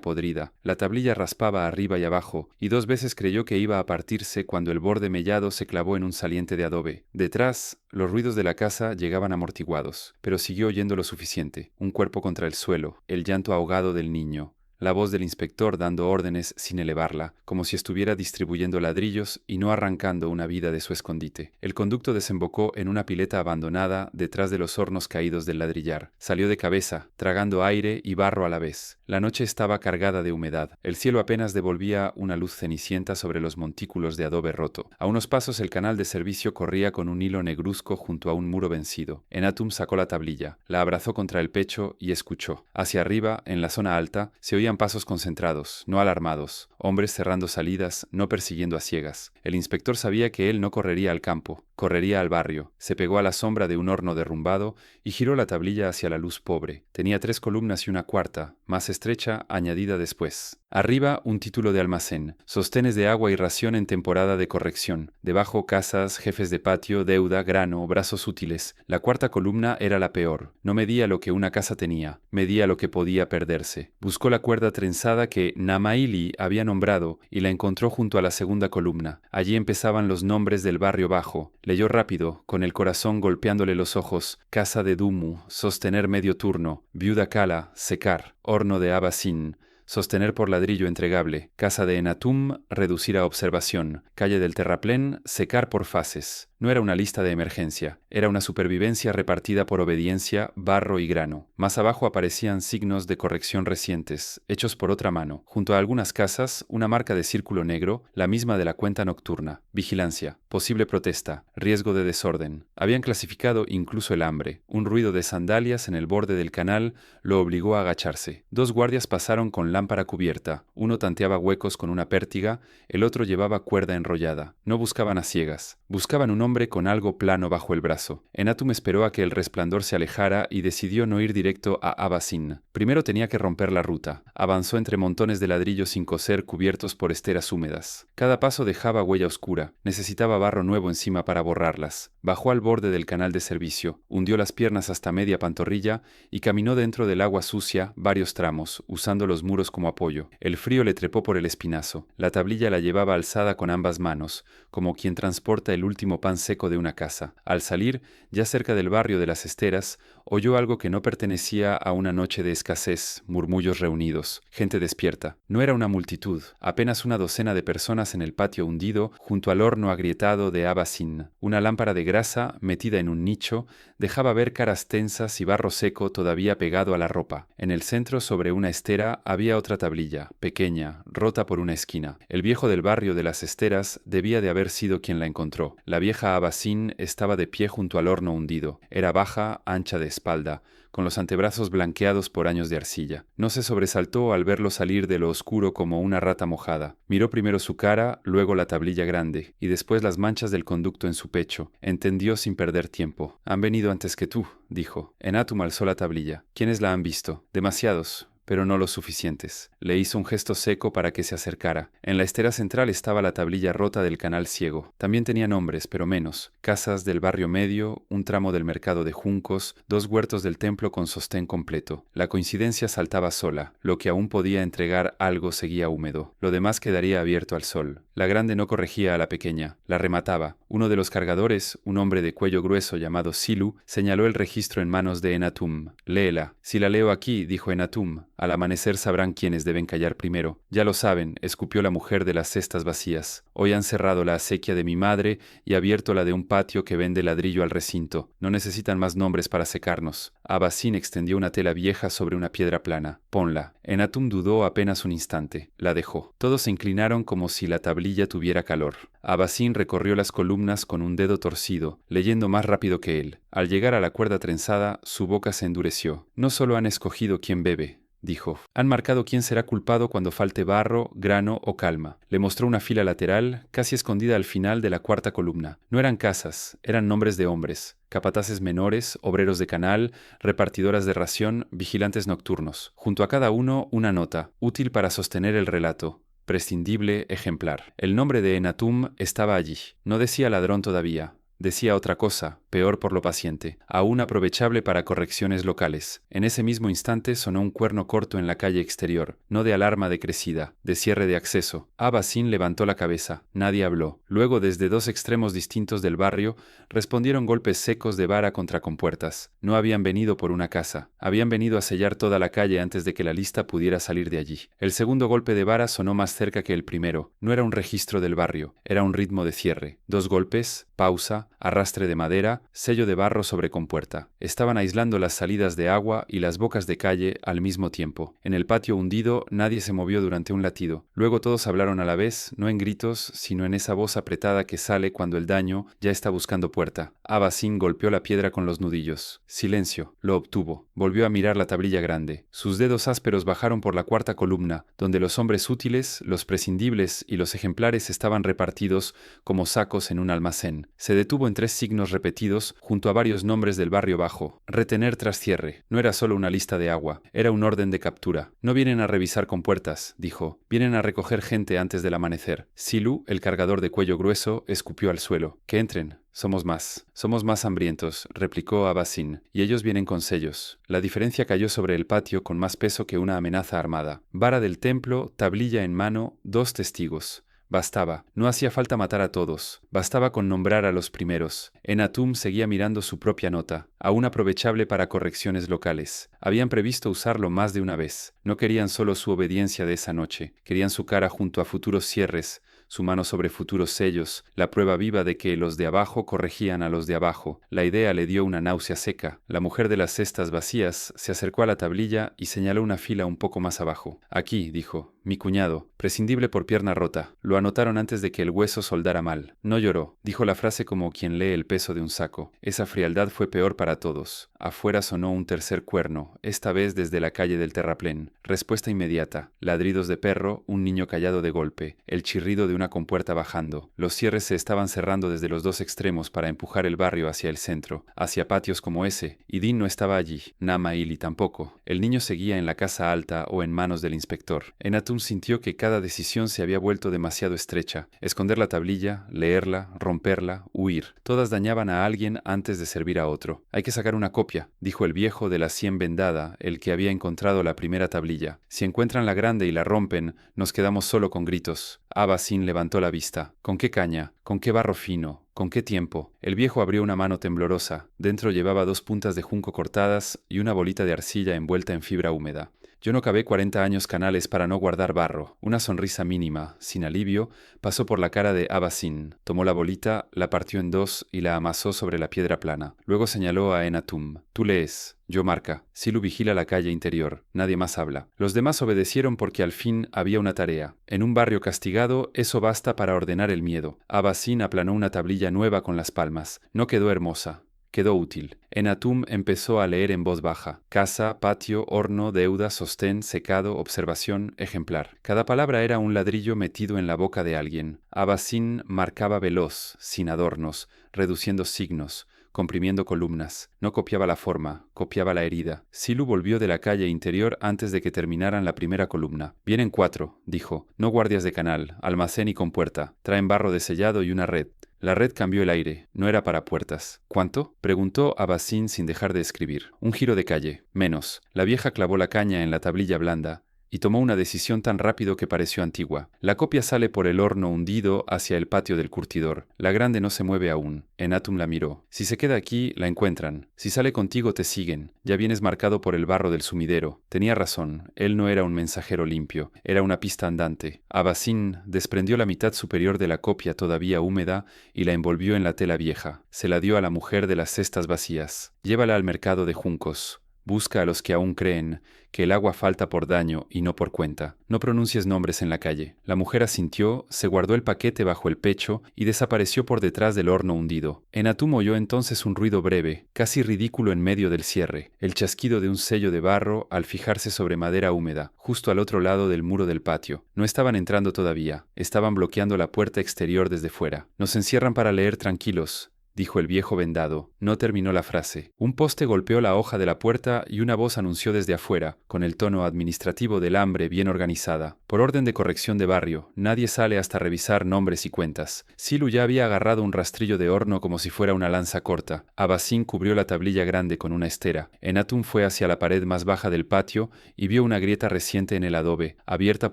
podrida. La tablilla raspaba arriba y abajo, y 2 veces creyó que iba a partirse cuando el borde mellado se clavó en un saliente de adobe. Detrás, los ruidos de la casa llegaban amortiguados, pero siguió oyendo lo suficiente. Un cuerpo contra el suelo, el llanto ahogado del niño, la voz del inspector dando órdenes sin elevarla, como si estuviera distribuyendo ladrillos y no arrancando una vida de su escondite. El conducto desembocó en una pileta abandonada detrás de los hornos caídos del ladrillar. Salió de cabeza, tragando aire y barro a la vez. La noche estaba cargada de humedad. El cielo apenas devolvía una luz cenicienta sobre los montículos de adobe roto. A unos pasos el canal de servicio corría con un hilo negruzco junto a un muro vencido. Enatum sacó la tablilla, la abrazó contra el pecho y escuchó. Hacia arriba, en la zona alta, se oían pasos concentrados, no alarmados, hombres cerrando salidas, no persiguiendo a ciegas. El inspector sabía que él no correría al campo, correría al barrio. Se pegó a la sombra de un horno derrumbado y giró la tablilla hacia la luz pobre. Tenía 3 columnas y una cuarta, más estrecha, añadida después. Arriba, un título de almacén, sostenes de agua y ración en temporada de corrección. Debajo, casas, jefes de patio, deuda, grano, brazos útiles. La 4ª columna era la peor. No medía lo que una casa tenía, medía lo que podía perderse. Buscó la cuerda trenzada que Namaili había nombrado y la encontró junto a la 2ª columna. Allí empezaban los nombres del barrio bajo. Leyó rápido, con el corazón golpeándole los ojos: casa de Dumu, sostener medio turno, viuda Kala, secar, horno de Abasin, sostener por ladrillo entregable, casa de Enatum, reducir a observación, calle del Terraplén, secar por fases. No era una lista de emergencia, era una supervivencia repartida por obediencia, barro y grano. Más abajo aparecían signos de corrección recientes, hechos por otra mano. Junto a algunas casas, una marca de círculo negro, la misma de la cuenta nocturna. Vigilancia, posible protesta, riesgo de desorden. Habían clasificado incluso el hambre. Un ruido de sandalias en el borde del canal lo obligó a agacharse. 2 guardias pasaron con lámpara cubierta. Uno tanteaba huecos con una pértiga, el otro llevaba cuerda enrollada. No buscaban a ciegas, buscaban un hombre con algo plano bajo el brazo. Enatum esperó a que el resplandor se alejara y decidió no ir directo a Abasin. Primero tenía que romper la ruta. Avanzó entre montones de ladrillos sin coser cubiertos por esteras húmedas. Cada paso dejaba huella oscura. Necesitaba barro nuevo encima para borrarlas. Bajó al borde del canal de servicio, hundió las piernas hasta media pantorrilla y caminó dentro del agua sucia varios tramos, usando los muros como apoyo. El frío le trepó por el espinazo. La tablilla la llevaba alzada con ambas manos, como quien transporta el último pan seco de una casa. Al salir, ya cerca del barrio de las Esteras, oyó algo que no pertenecía a una noche de escasez, murmullos reunidos, gente despierta. No era una multitud, apenas una docena de personas en el patio hundido junto al horno agrietado de Abasín. Una lámpara de grasa, metida en un nicho, dejaba ver caras tensas y barro seco todavía pegado a la ropa. En el centro, sobre una estera, había otra tablilla, pequeña, rota por una esquina. El viejo del barrio de las Esteras debía de haber sido quien la encontró. La vieja Abasín estaba de pie junto al horno hundido. Era baja, ancha de espalda, con los antebrazos blanqueados por años de arcilla. No se sobresaltó al verlo salir de lo oscuro como una rata mojada. Miró primero su cara, luego la tablilla grande, y después las manchas del conducto en su pecho. Entendió sin perder tiempo. «Han venido antes que tú», dijo. Enatum alzó la tablilla. «¿Quiénes la han visto?» «Demasiados, pero no los suficientes». Le hizo un gesto seco para que se acercara. En la estera central estaba la tablilla rota del canal ciego. También tenía nombres, pero menos. Casas del barrio medio, un tramo del mercado de juncos, 2 huertos del templo con sostén completo. La coincidencia saltaba sola. Lo que aún podía entregar algo seguía húmedo. Lo demás quedaría abierto al sol. La grande no corregía a la pequeña, la remataba. Uno de los cargadores, un hombre de cuello grueso llamado Silu, señaló el registro en manos de Enatum. «Léela». «Si la leo aquí», dijo Enatum, «al amanecer sabrán quiénes deben callar primero». «Ya lo saben», escupió la mujer de las cestas vacías. «Hoy han cerrado la acequia de mi madre y abierto la de un patio que vende ladrillo al recinto. No necesitan más nombres para secarnos». Abasín extendió una tela vieja sobre una piedra plana. «Ponla». Enatum dudó apenas un instante. La dejó. Todos se inclinaron como si la tablilla tuviera calor. Abasín recorrió las columnas con un dedo torcido, leyendo más rápido que él. Al llegar a la cuerda trenzada, su boca se endureció. «No solo han escogido quién bebe», dijo. «Han marcado quién será culpado cuando falte barro, grano o calma». Le mostró una fila lateral, casi escondida al final de la cuarta columna. No eran casas, eran nombres de hombres. Capataces menores, obreros de canal, repartidoras de ración, vigilantes nocturnos. Junto a cada uno, una nota, útil para sostener el relato. Prescindible, ejemplar. El nombre de Enatum estaba allí. No decía ladrón todavía. Decía otra cosa, peor por lo paciente, aún aprovechable para correcciones locales. En ese mismo instante sonó un cuerno corto en la calle exterior, no de alarma decrecida, de cierre de acceso. Abasín levantó la cabeza. Nadie habló. Luego, desde 2 extremos distintos del barrio, respondieron golpes secos de vara contra compuertas. No habían venido por una casa. Habían venido a sellar toda la calle antes de que la lista pudiera salir de allí. El segundo golpe de vara sonó más cerca que el primero. No era un registro del barrio, era un ritmo de cierre. 2 golpes, pausa, arrastre de madera, sello de barro sobre compuerta. Estaban aislando las salidas de agua y las bocas de calle al mismo tiempo. En el patio hundido nadie se movió durante un latido. Luego todos hablaron a la vez, no en gritos, sino en esa voz apretada que sale cuando el daño ya está buscando puerta. Abasín golpeó la piedra con los nudillos. Silencio. Lo obtuvo. Volvió a mirar la tablilla grande. Sus dedos ásperos bajaron por la cuarta columna, donde los hombres útiles, los prescindibles y los ejemplares estaban repartidos como sacos en un almacén. Se detuvo en 3 signos repetidos junto a varios nombres del barrio bajo. Retener tras cierre. No era solo una lista de agua, era un orden de captura. «No vienen a revisar compuertas», dijo. «Vienen a recoger gente antes del amanecer». Silu, el cargador de cuello grueso, escupió al suelo. «Que entren». Somos más hambrientos», replicó Abasín, «y ellos vienen con sellos». La diferencia cayó sobre el patio con más peso que una amenaza armada. Vara del templo, tablilla en mano, 2 testigos. Bastaba, no hacía falta matar a todos, bastaba con nombrar a los primeros. Enatum seguía mirando su propia nota, aún aprovechable para correcciones locales. Habían previsto usarlo más de una vez. No querían solo su obediencia de esa noche, querían su cara junto a futuros cierres, su mano sobre futuros sellos, la prueba viva de que los de abajo corregían a los de abajo. La idea le dio una náusea seca. La mujer de las cestas vacías se acercó a la tablilla y señaló una fila un poco más abajo. «Aquí», dijo, «mi cuñado, prescindible por pierna rota. Lo anotaron antes de que el hueso soldara mal. No lloró». Dijo la frase como quien lee el peso de un saco. Esa frialdad fue peor para todos. Afuera sonó un tercer cuerno, esta vez desde la calle del terraplén. Respuesta inmediata. Ladridos de perro, un niño callado de golpe, el chirrido de una compuerta bajando. Los cierres se estaban cerrando desde los 2 extremos para empujar el barrio hacia el centro, hacia patios como ese. Idín no estaba allí, Nama Ili tampoco. El niño seguía en la casa alta o en manos del inspector. Enatum Enatum sintió que cada decisión se había vuelto demasiado estrecha. Esconder la tablilla, leerla, romperla, huir. Todas dañaban a alguien antes de servir a otro. Hay que sacar una copia, dijo el viejo de la sien vendada, el que había encontrado la primera tablilla. Si encuentran la grande y la rompen, nos quedamos solo con gritos. Abba Sin levantó la vista. ¿Con qué caña? ¿Con qué barro fino? ¿Con qué tiempo? El viejo abrió una mano temblorosa. Dentro llevaba 2 puntas de junco cortadas y una bolita de arcilla envuelta en fibra húmeda. Yo no cavé 40 años canales para no guardar barro. Una sonrisa mínima, sin alivio, pasó por la cara de Abba Sin. Tomó la bolita, la partió en 2 y la amasó sobre la piedra plana. Luego señaló a Enatum. Tú lees. Yo marca. Silu vigila la calle interior. Nadie más habla. Los demás obedecieron porque al fin había una tarea. En un barrio castigado, eso basta para ordenar el miedo. Abba Sin aplanó una tablilla nueva con las palmas. No quedó hermosa. Quedó útil. Enatum empezó a leer en voz baja. Casa, patio, horno, deuda, sostén, secado, observación, ejemplar. Cada palabra era un ladrillo metido en la boca de alguien. Abba Sin marcaba veloz, sin adornos, reduciendo signos, comprimiendo columnas. No copiaba la forma, copiaba la herida. Silu volvió de la calle interior antes de que terminaran la primera columna. Vienen 4, dijo. No guardias de canal, almacén y compuerta. Traen barro de sellado y una red. La red cambió el aire. No era para puertas. ¿Cuánto? Preguntó Abba Sin sin dejar de escribir. Un giro de calle. Menos. La vieja clavó la caña en la tablilla blanda y tomó una decisión tan rápido que pareció antigua. La copia sale por el horno hundido hacia el patio del curtidor. La grande no se mueve aún. Enatum la miró. Si se queda aquí, la encuentran. Si sale contigo, te siguen. Ya vienes marcado por el barro del sumidero. Tenía razón. Él no era un mensajero limpio. Era una pista andante. Abba Sin desprendió la mitad superior de la copia todavía húmeda y la envolvió en la tela vieja. Se la dio a la mujer de las cestas vacías. Llévala al mercado de juncos. Busca a los que aún creen que el agua falta por daño y no por cuenta. No pronuncies nombres en la calle. La mujer asintió, se guardó el paquete bajo el pecho y desapareció por detrás del horno hundido. Enatum oyó entonces un ruido breve, casi ridículo en medio del cierre, el chasquido de un sello de barro al fijarse sobre madera húmeda, justo al otro lado del muro del patio. No estaban entrando todavía, estaban bloqueando la puerta exterior desde fuera. Nos encierran para leer tranquilos, dijo el viejo vendado. No terminó la frase. Un poste golpeó la hoja de la puerta y una voz anunció desde afuera, con el tono administrativo del hambre bien organizada. Por orden de corrección de barrio, nadie sale hasta revisar nombres y cuentas. Silu ya había agarrado un rastrillo de horno como si fuera una lanza corta. Abba Sin cubrió la tablilla grande con una estera. Enatum fue hacia la pared más baja del patio y vio una grieta reciente en el adobe, abierta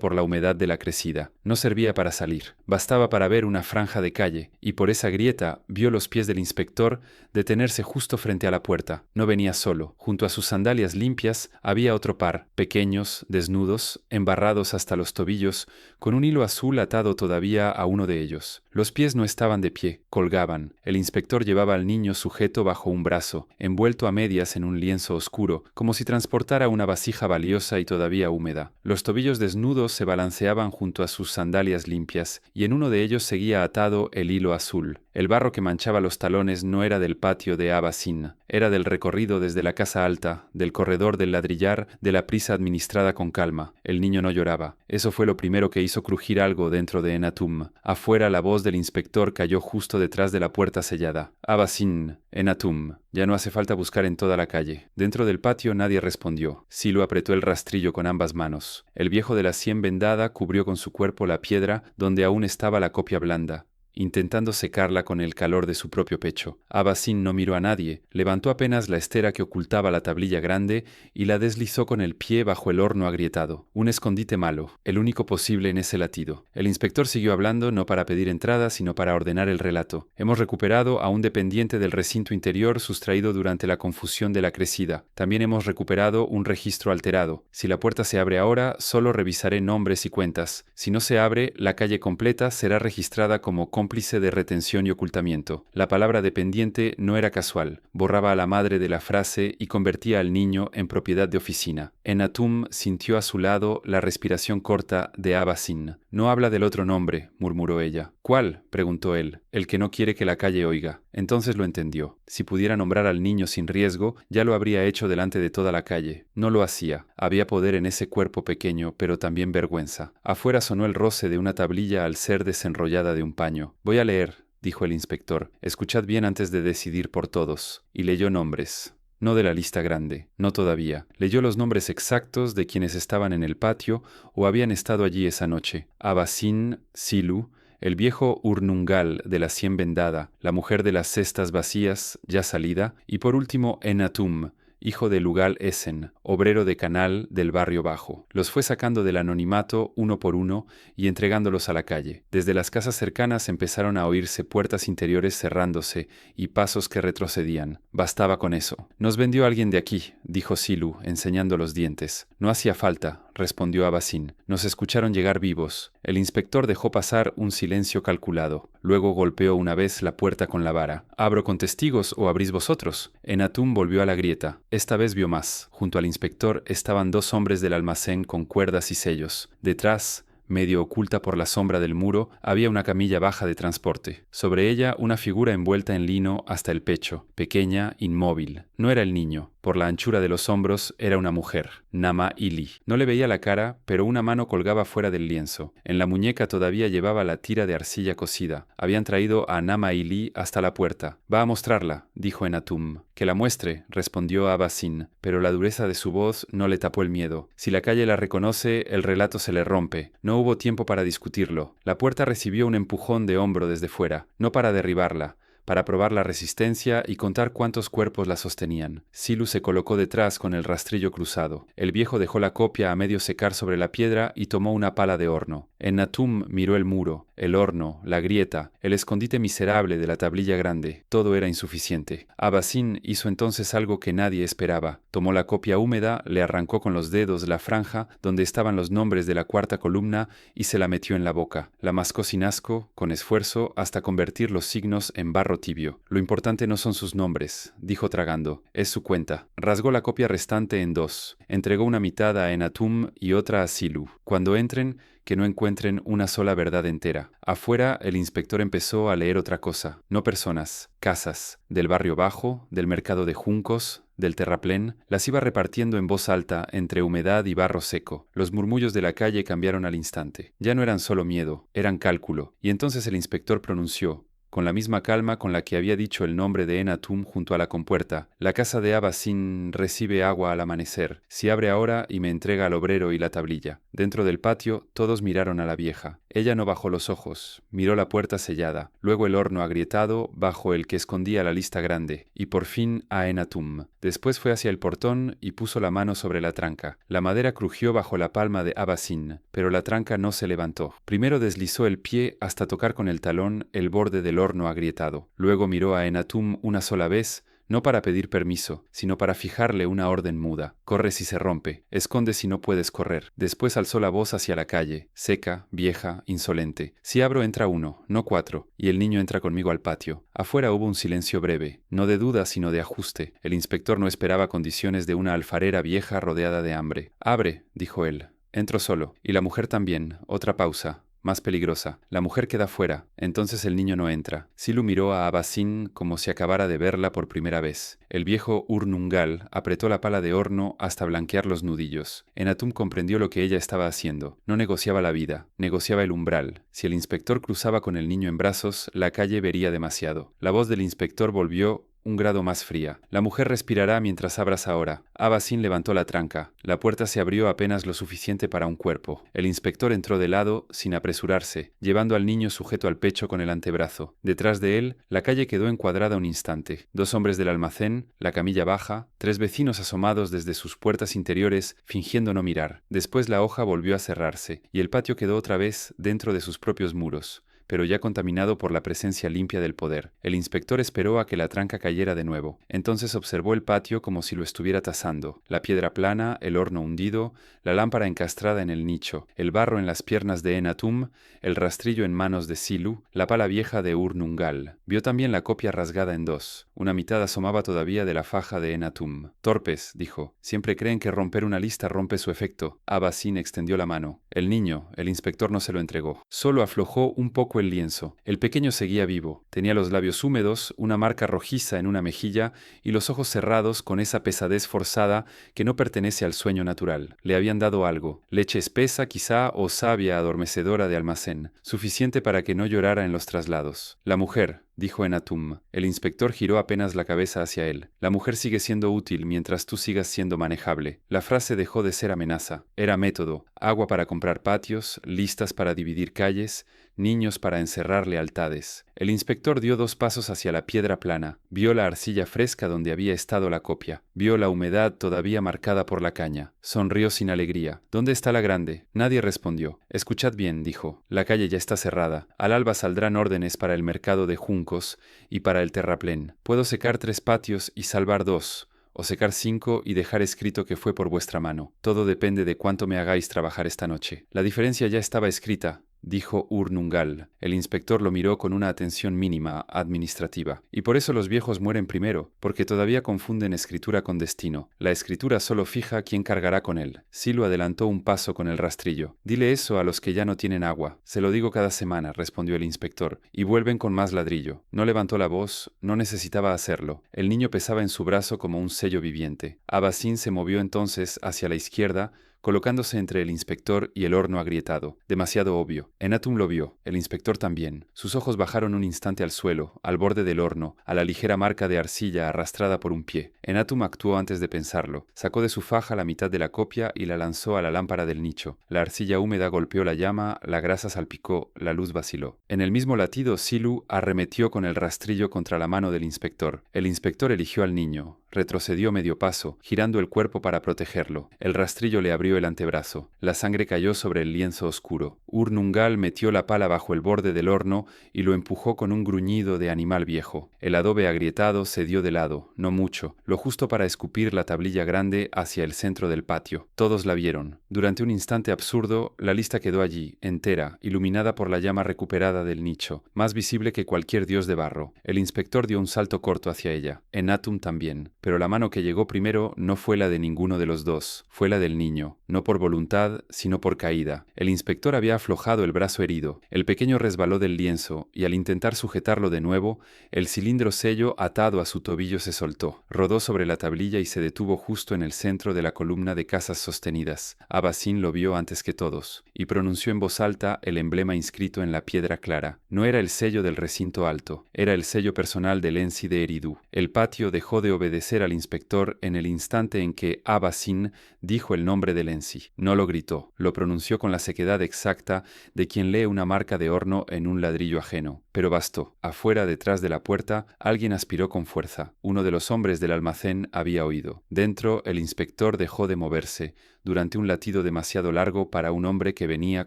por la humedad de la crecida. No servía para salir. Bastaba para ver una franja de calle, y por esa grieta vio los pies del inspector detenerse justo frente a la puerta. No venía solo. Junto a sus sandalias limpias había otro par, pequeños, desnudos, embarrados hasta los tobillos, con un hilo azul atado todavía a uno de ellos. Los pies no estaban de pie, colgaban. El inspector llevaba al niño sujeto bajo un brazo, envuelto a medias en un lienzo oscuro, como si transportara una vasija valiosa y todavía húmeda. Los tobillos desnudos se balanceaban junto a sus sandalias limpias, y en uno de ellos seguía atado el hilo azul. El barro que manchaba los talones no era del patio de Abba Sin, era del recorrido desde la casa alta, del corredor del ladrillar, de la prisa administrada con calma. El niño no lloraba. Eso fue lo primero que hizo crujir algo dentro de Enatum. Afuera la voz del inspector cayó justo detrás de la puerta sellada. Abba Sin, Enatum. Ya no hace falta buscar en toda la calle. Dentro del patio nadie respondió. Silu apretó el rastrillo con ambas manos. El viejo de la sien vendada cubrió con su cuerpo la piedra donde aún estaba la copia blanda, intentando secarla con el calor de su propio pecho. Abba Sin no miró a nadie, levantó apenas la estera que ocultaba la tablilla grande y la deslizó con el pie bajo el horno agrietado. Un escondite malo, el único posible en ese latido. El inspector siguió hablando, no para pedir entrada, sino para ordenar el relato. Hemos recuperado a un dependiente del recinto interior sustraído durante la confusión de la crecida. También hemos recuperado un registro alterado. Si la puerta se abre ahora, solo revisaré nombres y cuentas. Si no se abre, la calle completa será registrada como cómplice de retención y ocultamiento. La palabra dependiente no era casual. Borraba a la madre de la frase y convertía al niño en propiedad de oficina. Enatum sintió a su lado la respiración corta de Abba Sin. No habla del otro nombre, murmuró ella. ¿Cuál?, preguntó él. El que no quiere que la calle oiga. Entonces lo entendió. Si pudiera nombrar al niño sin riesgo, ya lo habría hecho delante de toda la calle. No lo hacía. Había poder en ese cuerpo pequeño, pero también vergüenza. Afuera sonó el roce de una tablilla al ser desenrollada de un paño. Voy a leer, dijo el inspector. Escuchad bien antes de decidir por todos. Y leyó nombres. no de la lista grande, no todavía. Leyó los nombres exactos de quienes estaban en el patio o habían estado allí esa noche. Abasin, Silu, el viejo Urnungal de la sien vendada, la mujer de las cestas vacías, ya salida, y por último Enatum, hijo de Lugal Essen, obrero de canal del barrio bajo. Los fue sacando del anonimato uno por uno y entregándolos a la calle. Desde las casas cercanas empezaron a oírse puertas interiores cerrándose y pasos que retrocedían. Bastaba con eso. «Nos vendió alguien de aquí», dijo Silu, enseñando los dientes. «No hacía falta», respondió Abasin. «Nos escucharon llegar vivos». El inspector dejó pasar un silencio calculado. Luego golpeó una vez la puerta con la vara. «¿Abro con testigos o abrís vosotros?» Enatum volvió a la grieta. Esta vez vio más. Junto al inspector estaban 2 hombres del almacén con cuerdas y sellos. Detrás, medio oculta por la sombra del muro, había una camilla baja de transporte. Sobre ella una figura envuelta en lino hasta el pecho, pequeña, inmóvil. No era el niño. Por la anchura de los hombros era una mujer, Nama Ili. No le veía la cara, pero una mano colgaba fuera del lienzo. En la muñeca todavía llevaba la tira de arcilla cocida. Habían traído a Nama Ili hasta la puerta. «Va a mostrarla», dijo Enatum. «Que la muestre», respondió Abasin, pero la dureza de su voz no le tapó el miedo. Si la calle la reconoce, el relato se le rompe. No hubo tiempo para discutirlo. La puerta recibió un empujón de hombro desde fuera, no para derribarla, para probar la resistencia y contar cuántos cuerpos la sostenían. Silu se colocó detrás con el rastrillo cruzado. El viejo dejó la copia a medio secar sobre la piedra y tomó una pala de horno. Enatum miró el muro, el horno, la grieta, el escondite miserable de la tablilla grande. Todo era insuficiente. Abasin hizo entonces algo que nadie esperaba. Tomó la copia húmeda, le arrancó con los dedos la franja donde estaban los nombres de la 4ª columna y se la metió en la boca. La mascó sin asco, con esfuerzo, hasta convertir los signos en barro tibio. «Lo importante no son sus nombres», dijo tragando, «es su cuenta». Rasgó la copia restante en 2. Entregó una mitad a Enatum y otra a Silu. «Cuando entren, que no encuentren una sola verdad entera». Afuera, el inspector empezó a leer otra cosa. No personas, casas, del barrio bajo, del mercado de juncos, del terraplén, las iba repartiendo en voz alta entre humedad y barro seco. Los murmullos de la calle cambiaron al instante. Ya no eran solo miedo, eran cálculo. Y entonces el inspector pronunció, con la misma calma con la que había dicho el nombre de Enatum junto a la compuerta: «La casa de Abasin recibe agua al amanecer. Si abre ahora y me entrega al obrero y la tablilla». Dentro del patio todos miraron a la vieja. Ella no bajó los ojos, miró la puerta sellada, luego el horno agrietado bajo el que escondía la lista grande, y por fin a Enatum. Después fue hacia el portón y puso la mano sobre la tranca. La madera crujió bajo la palma de Abasin, pero la tranca no se levantó. Primero deslizó el pie hasta tocar con el talón el borde del horno agrietado. Luego miró a Enatum una sola vez, no para pedir permiso, sino para fijarle una orden muda. «Corre si se rompe, esconde si no puedes correr». Después alzó la voz hacia la calle, seca, vieja, insolente. «Si abro entra 1, no 4, y el niño entra conmigo al patio». Afuera hubo un silencio breve, no de duda sino de ajuste. El inspector no esperaba condiciones de una alfarera vieja rodeada de hambre. «Abre», dijo él. «Entro solo». Y la mujer también. Otra pausa. Más peligrosa. La mujer queda fuera. Entonces el niño no entra. Silu miró a Abasin como si acabara de verla por primera vez. El viejo Urnungal apretó la pala de horno hasta blanquear los nudillos. Enatum comprendió lo que ella estaba haciendo. No negociaba la vida, negociaba el umbral. Si el inspector cruzaba con el niño en brazos, la calle vería demasiado. La voz del inspector volvió un grado más fría. «La mujer respirará mientras abras ahora». Abasin levantó la tranca. La puerta se abrió apenas lo suficiente para un cuerpo. El inspector entró de lado, sin apresurarse, llevando al niño sujeto al pecho con el antebrazo. Detrás de él, la calle quedó encuadrada un instante. 2 hombres del almacén, la camilla baja, 3 vecinos asomados desde sus puertas interiores, fingiendo no mirar. Después la hoja volvió a cerrarse, y el patio quedó otra vez dentro de sus propios muros, pero ya contaminado por la presencia limpia del poder. El inspector esperó a que la tranca cayera de nuevo. Entonces observó el patio como si lo estuviera tasando. La piedra plana, el horno hundido, la lámpara encastrada en el nicho, el barro en las piernas de Enatum, el rastrillo en manos de Silu, la pala vieja de Urnungal. Vio también la copia rasgada en 2. Una mitad asomaba todavía de la faja de Enatum. «Torpes», dijo. «Siempre creen que romper una lista rompe su efecto». Abasin extendió la mano. El niño, el inspector no se lo entregó. Solo aflojó un poco el lienzo. El pequeño seguía vivo. Tenía los labios húmedos, una marca rojiza en una mejilla y los ojos cerrados con esa pesadez forzada que no pertenece al sueño natural. Le habían dado algo, leche espesa quizá o savia adormecedora de almacén, suficiente para que no llorara en los traslados. La mujer, dijo Enatum. El inspector giró apenas la cabeza hacia él. La mujer sigue siendo útil mientras tú sigas siendo manejable. La frase dejó de ser amenaza. Era método. Agua para comprar patios, listas para dividir calles, niños para encerrar lealtades. El inspector dio 2 pasos hacia la piedra plana. Vio la arcilla fresca donde había estado la copia. Vio la humedad todavía marcada por la caña. Sonrió sin alegría. ¿Dónde está la grande? Nadie respondió. Escuchad bien, dijo. La calle ya está cerrada. Al alba saldrán órdenes para el mercado de juncos y para el terraplén. Puedo secar 3 patios y salvar 2. O secar 5 y dejar escrito que fue por vuestra mano. Todo depende de cuánto me hagáis trabajar esta noche. La diferencia ya estaba escrita, dijo Urnungal. El inspector lo miró con una atención mínima, administrativa. Y por eso los viejos mueren primero, porque todavía confunden escritura con destino. La escritura solo fija quién cargará con él. Silo adelantó un paso con el rastrillo. Dile eso a los que ya no tienen agua. Se lo digo cada semana, respondió el inspector, y vuelven con más ladrillo. No levantó la voz, no necesitaba hacerlo. El niño pesaba en su brazo como un sello viviente. Abasín se movió entonces hacia la izquierda, colocándose entre el inspector y el horno agrietado. Demasiado obvio. Enatum lo vio, el inspector también. Sus ojos bajaron un instante al suelo, al borde del horno, a la ligera marca de arcilla arrastrada por un pie. Enatum actuó antes de pensarlo. Sacó de su faja la mitad de la copia y la lanzó a la lámpara del nicho. La arcilla húmeda golpeó la llama, la grasa salpicó, la luz vaciló. En el mismo latido, Silu arremetió con el rastrillo contra la mano del inspector. El inspector eligió al niño. Retrocedió medio paso, girando el cuerpo para protegerlo. El rastrillo le abrió el antebrazo. La sangre cayó sobre el lienzo oscuro. Urnungal metió la pala bajo el borde del horno y lo empujó con un gruñido de animal viejo. El adobe agrietado se dio de lado, no mucho, lo justo para escupir la tablilla grande hacia el centro del patio. Todos la vieron. Durante un instante absurdo, la lista quedó allí, entera, iluminada por la llama recuperada del nicho, más visible que cualquier dios de barro. El inspector dio un salto corto hacia ella. Enatum también. Pero la mano que llegó primero no fue la de ninguno de los dos, fue la del niño, no por voluntad, sino por caída. El inspector había aflojado el brazo herido, el pequeño resbaló del lienzo, y al intentar sujetarlo de nuevo, el cilindro sello atado a su tobillo se soltó, rodó sobre la tablilla y se detuvo justo en el centro de la columna de casas sostenidas. Abasín lo vio antes que todos, y pronunció en voz alta el emblema inscrito en la piedra clara. No era el sello del recinto alto, era el sello personal del Ensi de Eridu. El patio dejó de obedecer al inspector en el instante en que Abasín dijo el nombre del Ensi. No lo gritó, lo pronunció con la sequedad exacta de quien lee una marca de horno en un ladrillo ajeno. Pero bastó. Afuera, detrás de la puerta, alguien aspiró con fuerza. Uno de los hombres del almacén había oído. Dentro, el inspector dejó de moverse, durante un latido demasiado largo para un hombre que venía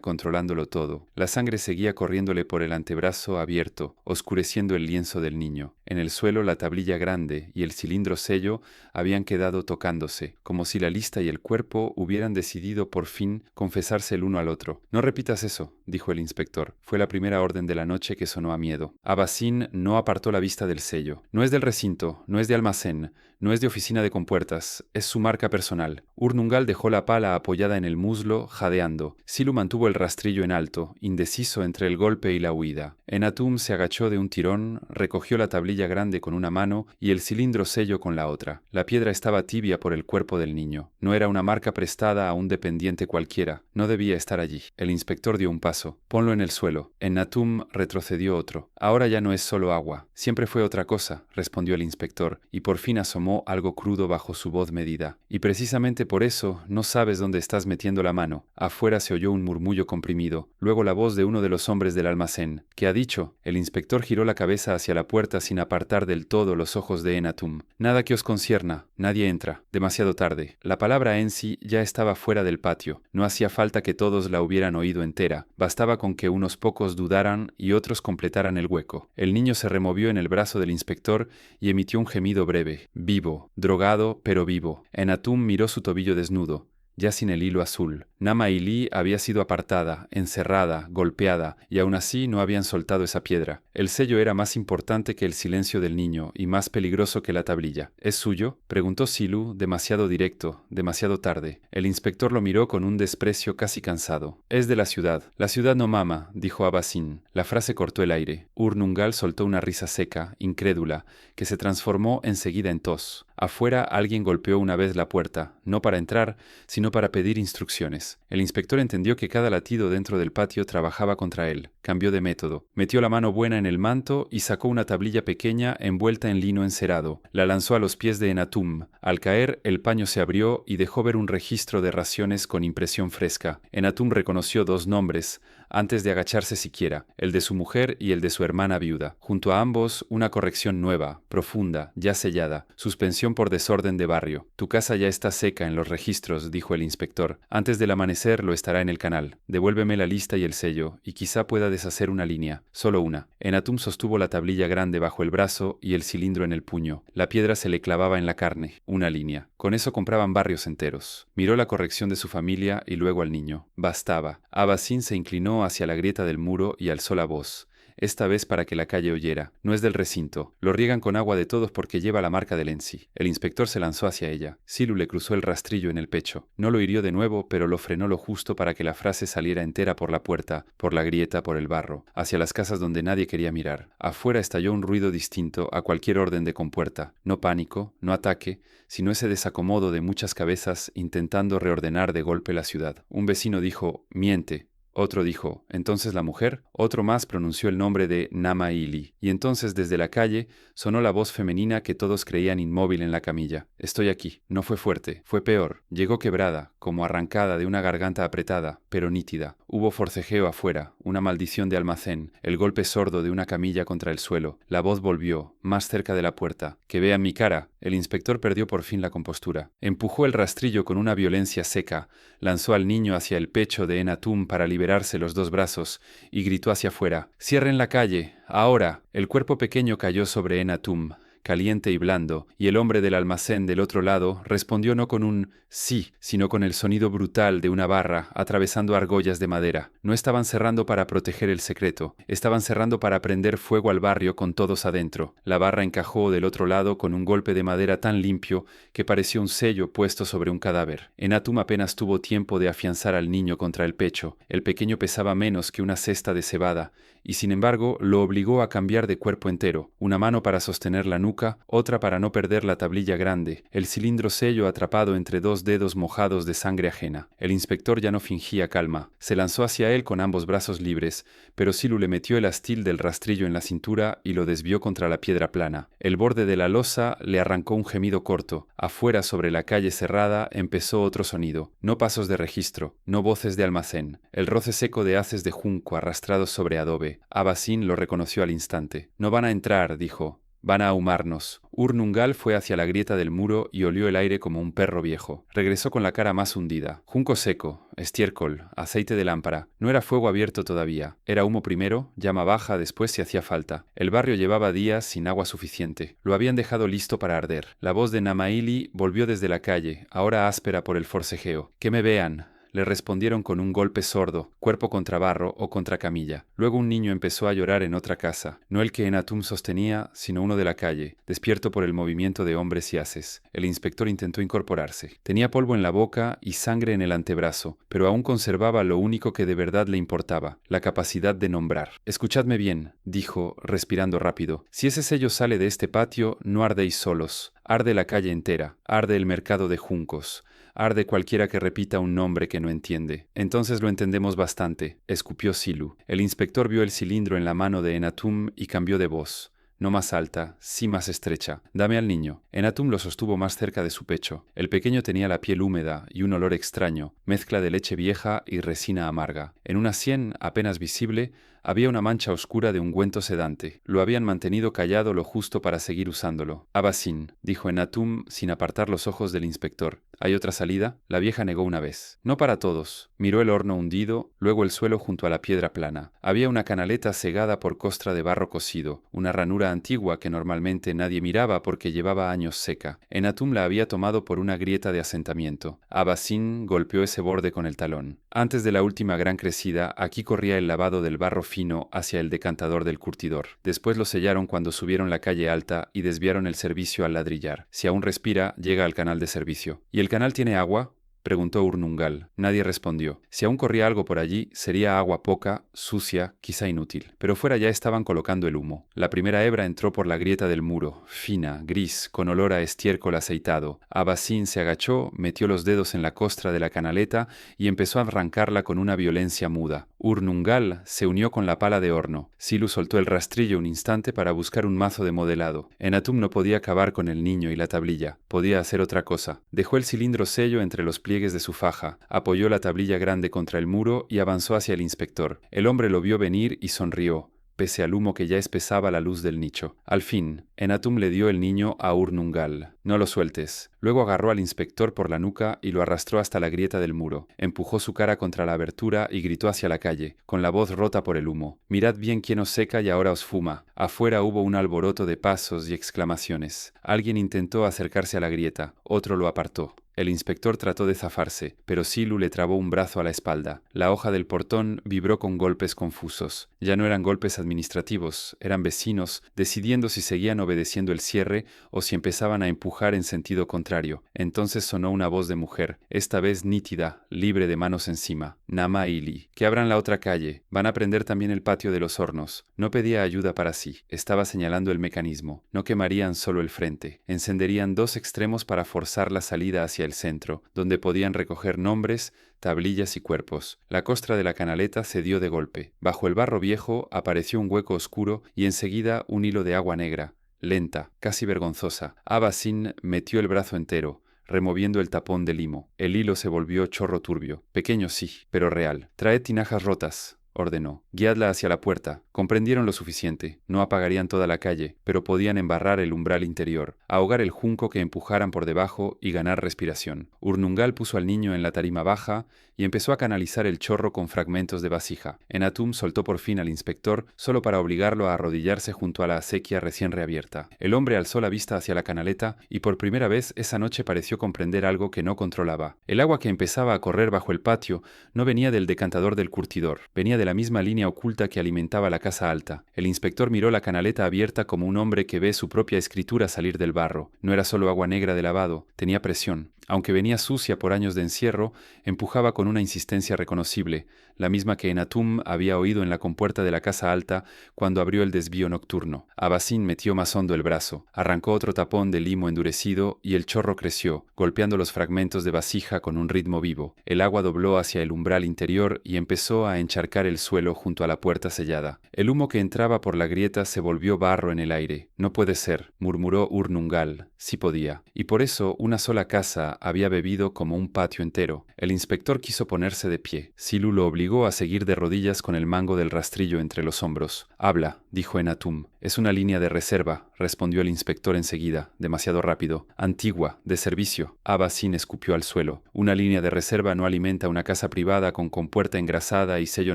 controlándolo todo. La sangre seguía corriéndole por el antebrazo abierto, oscureciendo el lienzo del niño. En el suelo la tablilla grande y el cilindro sello habían quedado tocándose, como si la lista y el cuerpo hubieran decidido por fin confesarse el uno al otro. «No repitas eso», dijo el inspector. Fue la primera orden de la noche que sonó a miedo. Abasín no apartó la vista del sello. «No es del recinto, no es de almacén, no es de oficina de compuertas, es su marca personal». Urnungal dejó la pala apoyada en el muslo, jadeando. Silu mantuvo el rastrillo en alto, indeciso entre el golpe y la huida. Enatum se agachó de un tirón, recogió la tablilla grande con una mano y el cilindro sello con la otra. La piedra estaba tibia por el cuerpo del niño. No era una marca prestada a un dependiente cualquiera. No debía estar allí. El inspector dio un paso. «Ponlo en el suelo». Enatum retrocedió otro. «Ahora ya no es solo agua. Siempre fue otra cosa», respondió el inspector, y por fin asomó algo crudo bajo su voz medida. «Y precisamente por eso no sabes dónde estás metiendo la mano». Afuera se oyó un murmullo comprimido, luego la voz de uno de los hombres del almacén. «¿Qué ha dicho?» El inspector giró la cabeza hacia la puerta sin apartar del todo los ojos de Enatum. «Nada que os concierna. Nadie entra. Demasiado tarde». La palabra Ensi ya estaba fuera del patio. No hacía falta que todos la hubieran oído entera. Bastaba con que unos pocos dudaran y otros completaran el hueco. El niño se removió en el brazo del inspector y emitió un gemido breve. Vivo, drogado, pero vivo. Enatum miró su tobillo desnudo, ya sin el hilo azul. Nama Ili había sido apartada, encerrada, golpeada, y aún así no habían soltado esa piedra. El sello era más importante que el silencio del niño y más peligroso que la tablilla. ¿Es suyo?, preguntó Silu, demasiado directo, demasiado tarde. El inspector lo miró con un desprecio casi cansado. «Es de la ciudad». «La ciudad no mama», dijo Abasín. La frase cortó el aire. Urnungal soltó una risa seca, incrédula, que se transformó enseguida en tos. Afuera alguien golpeó una vez la puerta, no para entrar, sino para pedir instrucciones. El inspector entendió que cada latido dentro del patio trabajaba contra él. Cambió de método. Metió la mano buena en el manto y sacó una tablilla pequeña envuelta en lino encerado. La lanzó a los pies de Enatum. Al caer, el paño se abrió y dejó ver un registro de raciones con impresión fresca. Enatum reconoció 2 nombres, antes de agacharse siquiera, el de su mujer y el de su hermana viuda. Junto a ambos, una corrección nueva, profunda, ya sellada, suspensión por desorden de barrio. Tu casa ya está seca en los registros, dijo el inspector. Antes del amanecer lo estará en el canal. Devuélveme la lista y el sello, y quizá pueda deshacer una línea, solo una. Enatum sostuvo la tablilla grande bajo el brazo y el cilindro en el puño. La piedra se le clavaba en la carne, una línea. Con eso compraban barrios enteros. Miró la corrección de su familia y luego al niño. Bastaba. Abasín se inclinó hacia la grieta del muro y alzó la voz. Esta vez para que la calle oyera. No es del recinto. Lo riegan con agua de todos porque lleva la marca del ENSI. El inspector se lanzó hacia ella. Silu le cruzó el rastrillo en el pecho. No lo hirió de nuevo, pero lo frenó lo justo para que la frase saliera entera por la puerta, por la grieta, por el barro, hacia las casas donde nadie quería mirar. Afuera estalló un ruido distinto a cualquier orden de compuerta. No pánico, no ataque, sino ese desacomodo de muchas cabezas intentando reordenar de golpe la ciudad. Un vecino dijo, miente. Otro dijo, ¿entonces la mujer? Otro más pronunció el nombre de Namaili. Y entonces desde la calle sonó la voz femenina que todos creían inmóvil en la camilla. Estoy aquí. No fue fuerte, fue peor. Llegó quebrada, como arrancada de una garganta apretada, pero nítida. Hubo forcejeo afuera, una maldición de almacén, el golpe sordo de una camilla contra el suelo. La voz volvió, más cerca de la puerta. ¡Que vean mi cara! El inspector perdió por fin la compostura. Empujó el rastrillo con una violencia seca, lanzó al niño hacia el pecho de Enatum para liberarse los 2 brazos y gritó hacia afuera, «¡Cierren la calle! ¡Ahora!». El cuerpo pequeño cayó sobre Enatum, caliente y blando, y el hombre del almacén del otro lado respondió no con un sí, sino con el sonido brutal de una barra atravesando argollas de madera. No estaban cerrando para proteger el secreto, estaban cerrando para prender fuego al barrio con todos adentro. La barra encajó del otro lado con un golpe de madera tan limpio que pareció un sello puesto sobre un cadáver. Enatum apenas tuvo tiempo de afianzar al niño contra el pecho. El pequeño pesaba menos que una cesta de cebada, y sin embargo lo obligó a cambiar de cuerpo entero, una mano para sostener la nuca, otra para no perder la tablilla grande, el cilindro sello atrapado entre 2 dedos mojados de sangre ajena. El inspector ya no fingía calma, se lanzó hacia él con ambos brazos libres, pero Silu le metió el astil del rastrillo en la cintura y lo desvió contra la piedra plana. El borde de la losa le arrancó un gemido corto. Afuera sobre la calle cerrada empezó otro sonido, no pasos de registro, no voces de almacén, el roce seco de haces de junco arrastrados sobre adobe. Abasín lo reconoció al instante. «No van a entrar», dijo. «Van a ahumarnos». Urnungal fue hacia la grieta del muro y olió el aire como un perro viejo. Regresó con la cara más hundida. Junco seco, estiércol, aceite de lámpara. No era fuego abierto todavía. Era humo primero, llama baja después si hacía falta. El barrio llevaba días sin agua suficiente. Lo habían dejado listo para arder. La voz de Namaili volvió desde la calle, ahora áspera por el forcejeo. «Que me vean». Le respondieron con un golpe sordo, cuerpo contra barro o contra camilla. Luego un niño empezó a llorar en otra casa, no el que Enatum sostenía, sino uno de la calle, despierto por el movimiento de hombres y haces. El inspector intentó incorporarse. Tenía polvo en la boca y sangre en el antebrazo, pero aún conservaba lo único que de verdad le importaba, la capacidad de nombrar. «Escuchadme bien», dijo, respirando rápido. «Si ese sello sale de este patio, no ardéis solos. Arde la calle entera, arde el mercado de juncos. Arde cualquiera que repita un nombre que no entiende. Entonces lo entendemos bastante», escupió Silu. El inspector vio el cilindro en la mano de Enatum y cambió de voz. No más alta, sí más estrecha. «Dame al niño». Enatum lo sostuvo más cerca de su pecho. El pequeño tenía la piel húmeda y un olor extraño, mezcla de leche vieja y resina amarga. En una sien, apenas visible, había una mancha oscura de ungüento sedante. Lo habían mantenido callado lo justo para seguir usándolo. «Abasín», dijo Enatum sin apartar los ojos del inspector. «¿Hay otra salida?». La vieja negó una vez. «No para todos». Miró el horno hundido, luego el suelo junto a la piedra plana. Había una canaleta cegada por costra de barro cocido, una ranura antigua que normalmente nadie miraba porque llevaba años seca. Enatum la había tomado por una grieta de asentamiento. Abasín golpeó ese borde con el talón. Antes de la última gran crecida, aquí corría el lavado del barro fino hacia el decantador del curtidor. Después lo sellaron cuando subieron la calle alta y desviaron el servicio al ladrillar. Si aún respira, llega al canal de servicio. «¿Y el canal tiene agua?». preguntó Urnungal. Nadie respondió. Si aún corría algo por allí, sería agua poca, sucia, quizá inútil. Pero fuera ya estaban colocando el humo. La primera hebra entró por la grieta del muro, fina, gris, con olor a estiércol aceitado. Abasín se agachó, metió los dedos en la costra de la canaleta y empezó a arrancarla con una violencia muda. Urnungal se unió con la pala de horno. Silu soltó el rastrillo un instante para buscar un mazo de modelado. Enatum no podía acabar con el niño y la tablilla. Podía hacer otra cosa. Dejó el cilindro sello entre los pliegues de su faja, apoyó la tablilla grande contra el muro y avanzó hacia el inspector. El hombre lo vio venir y sonrió, pese al humo que ya espesaba la luz del nicho. Al fin, Enatum le dio el niño a Urnungal. No lo sueltes. Luego agarró al inspector por la nuca y lo arrastró hasta la grieta del muro. Empujó su cara contra la abertura y gritó hacia la calle, con la voz rota por el humo. Mirad bien quién os seca y ahora os fuma. Afuera hubo un alboroto de pasos y exclamaciones. Alguien intentó acercarse a la grieta, otro lo apartó. El inspector trató de zafarse, pero Silu le trabó un brazo a la espalda. La hoja del portón vibró con golpes confusos. Ya no eran golpes administrativos, eran vecinos, decidiendo si seguían obedeciendo el cierre o si empezaban a empujar en sentido contrario. Entonces sonó una voz de mujer, esta vez nítida, libre de manos encima. Nama Ili. Que abran la otra calle. Van a prender también el patio de los hornos. No pedía ayuda para sí. Estaba señalando el mecanismo. No quemarían solo el frente. Encenderían dos extremos para forzar la salida hacia el centro, donde podían recoger nombres, tablillas y cuerpos. La costra de la canaleta cedió de golpe. Bajo el barro viejo apareció un hueco oscuro y enseguida un hilo de agua negra, lenta, casi vergonzosa. Abasín metió el brazo entero, removiendo el tapón de limo. El hilo se volvió chorro turbio. Pequeño sí, pero real. Traed tinajas rotas, ordenó. Guiadla hacia la puerta. Comprendieron lo suficiente. No apagarían toda la calle, pero podían embarrar el umbral interior, ahogar el junco que empujaran por debajo y ganar respiración. Urnungal puso al niño en la tarima baja y empezó a canalizar el chorro con fragmentos de vasija. Enatum soltó por fin al inspector solo para obligarlo a arrodillarse junto a la acequia recién reabierta. El hombre alzó la vista hacia la canaleta y por primera vez esa noche pareció comprender algo que no controlaba. El agua que empezaba a correr bajo el patio no venía del decantador del curtidor, venía de la misma línea oculta que alimentaba la casa alta. El inspector miró la canaleta abierta como un hombre que ve su propia escritura salir del barro. No era solo agua negra de lavado, tenía presión. Aunque venía sucia por años de encierro, empujaba con una insistencia reconocible, la misma que Enatum había oído en la compuerta de la casa alta cuando abrió el desvío nocturno. Abasín metió más hondo el brazo, arrancó otro tapón de limo endurecido y el chorro creció, golpeando los fragmentos de vasija con un ritmo vivo. El agua dobló hacia el umbral interior y empezó a encharcar el suelo junto a la puerta sellada. El humo que entraba por la grieta se volvió barro en el aire. No puede ser, murmuró Urnungal. Sí podía. Y por eso una sola casa había bebido como un patio entero. El inspector quiso ponerse de pie. Silu lo obligó a seguir de rodillas con el mango del rastrillo entre los hombros. Habla, dijo Enatum. Es una línea de reserva, respondió el inspector enseguida, demasiado rápido. Antigua, de servicio. Abasín escupió al suelo. Una línea de reserva no alimenta una casa privada con compuerta engrasada y sello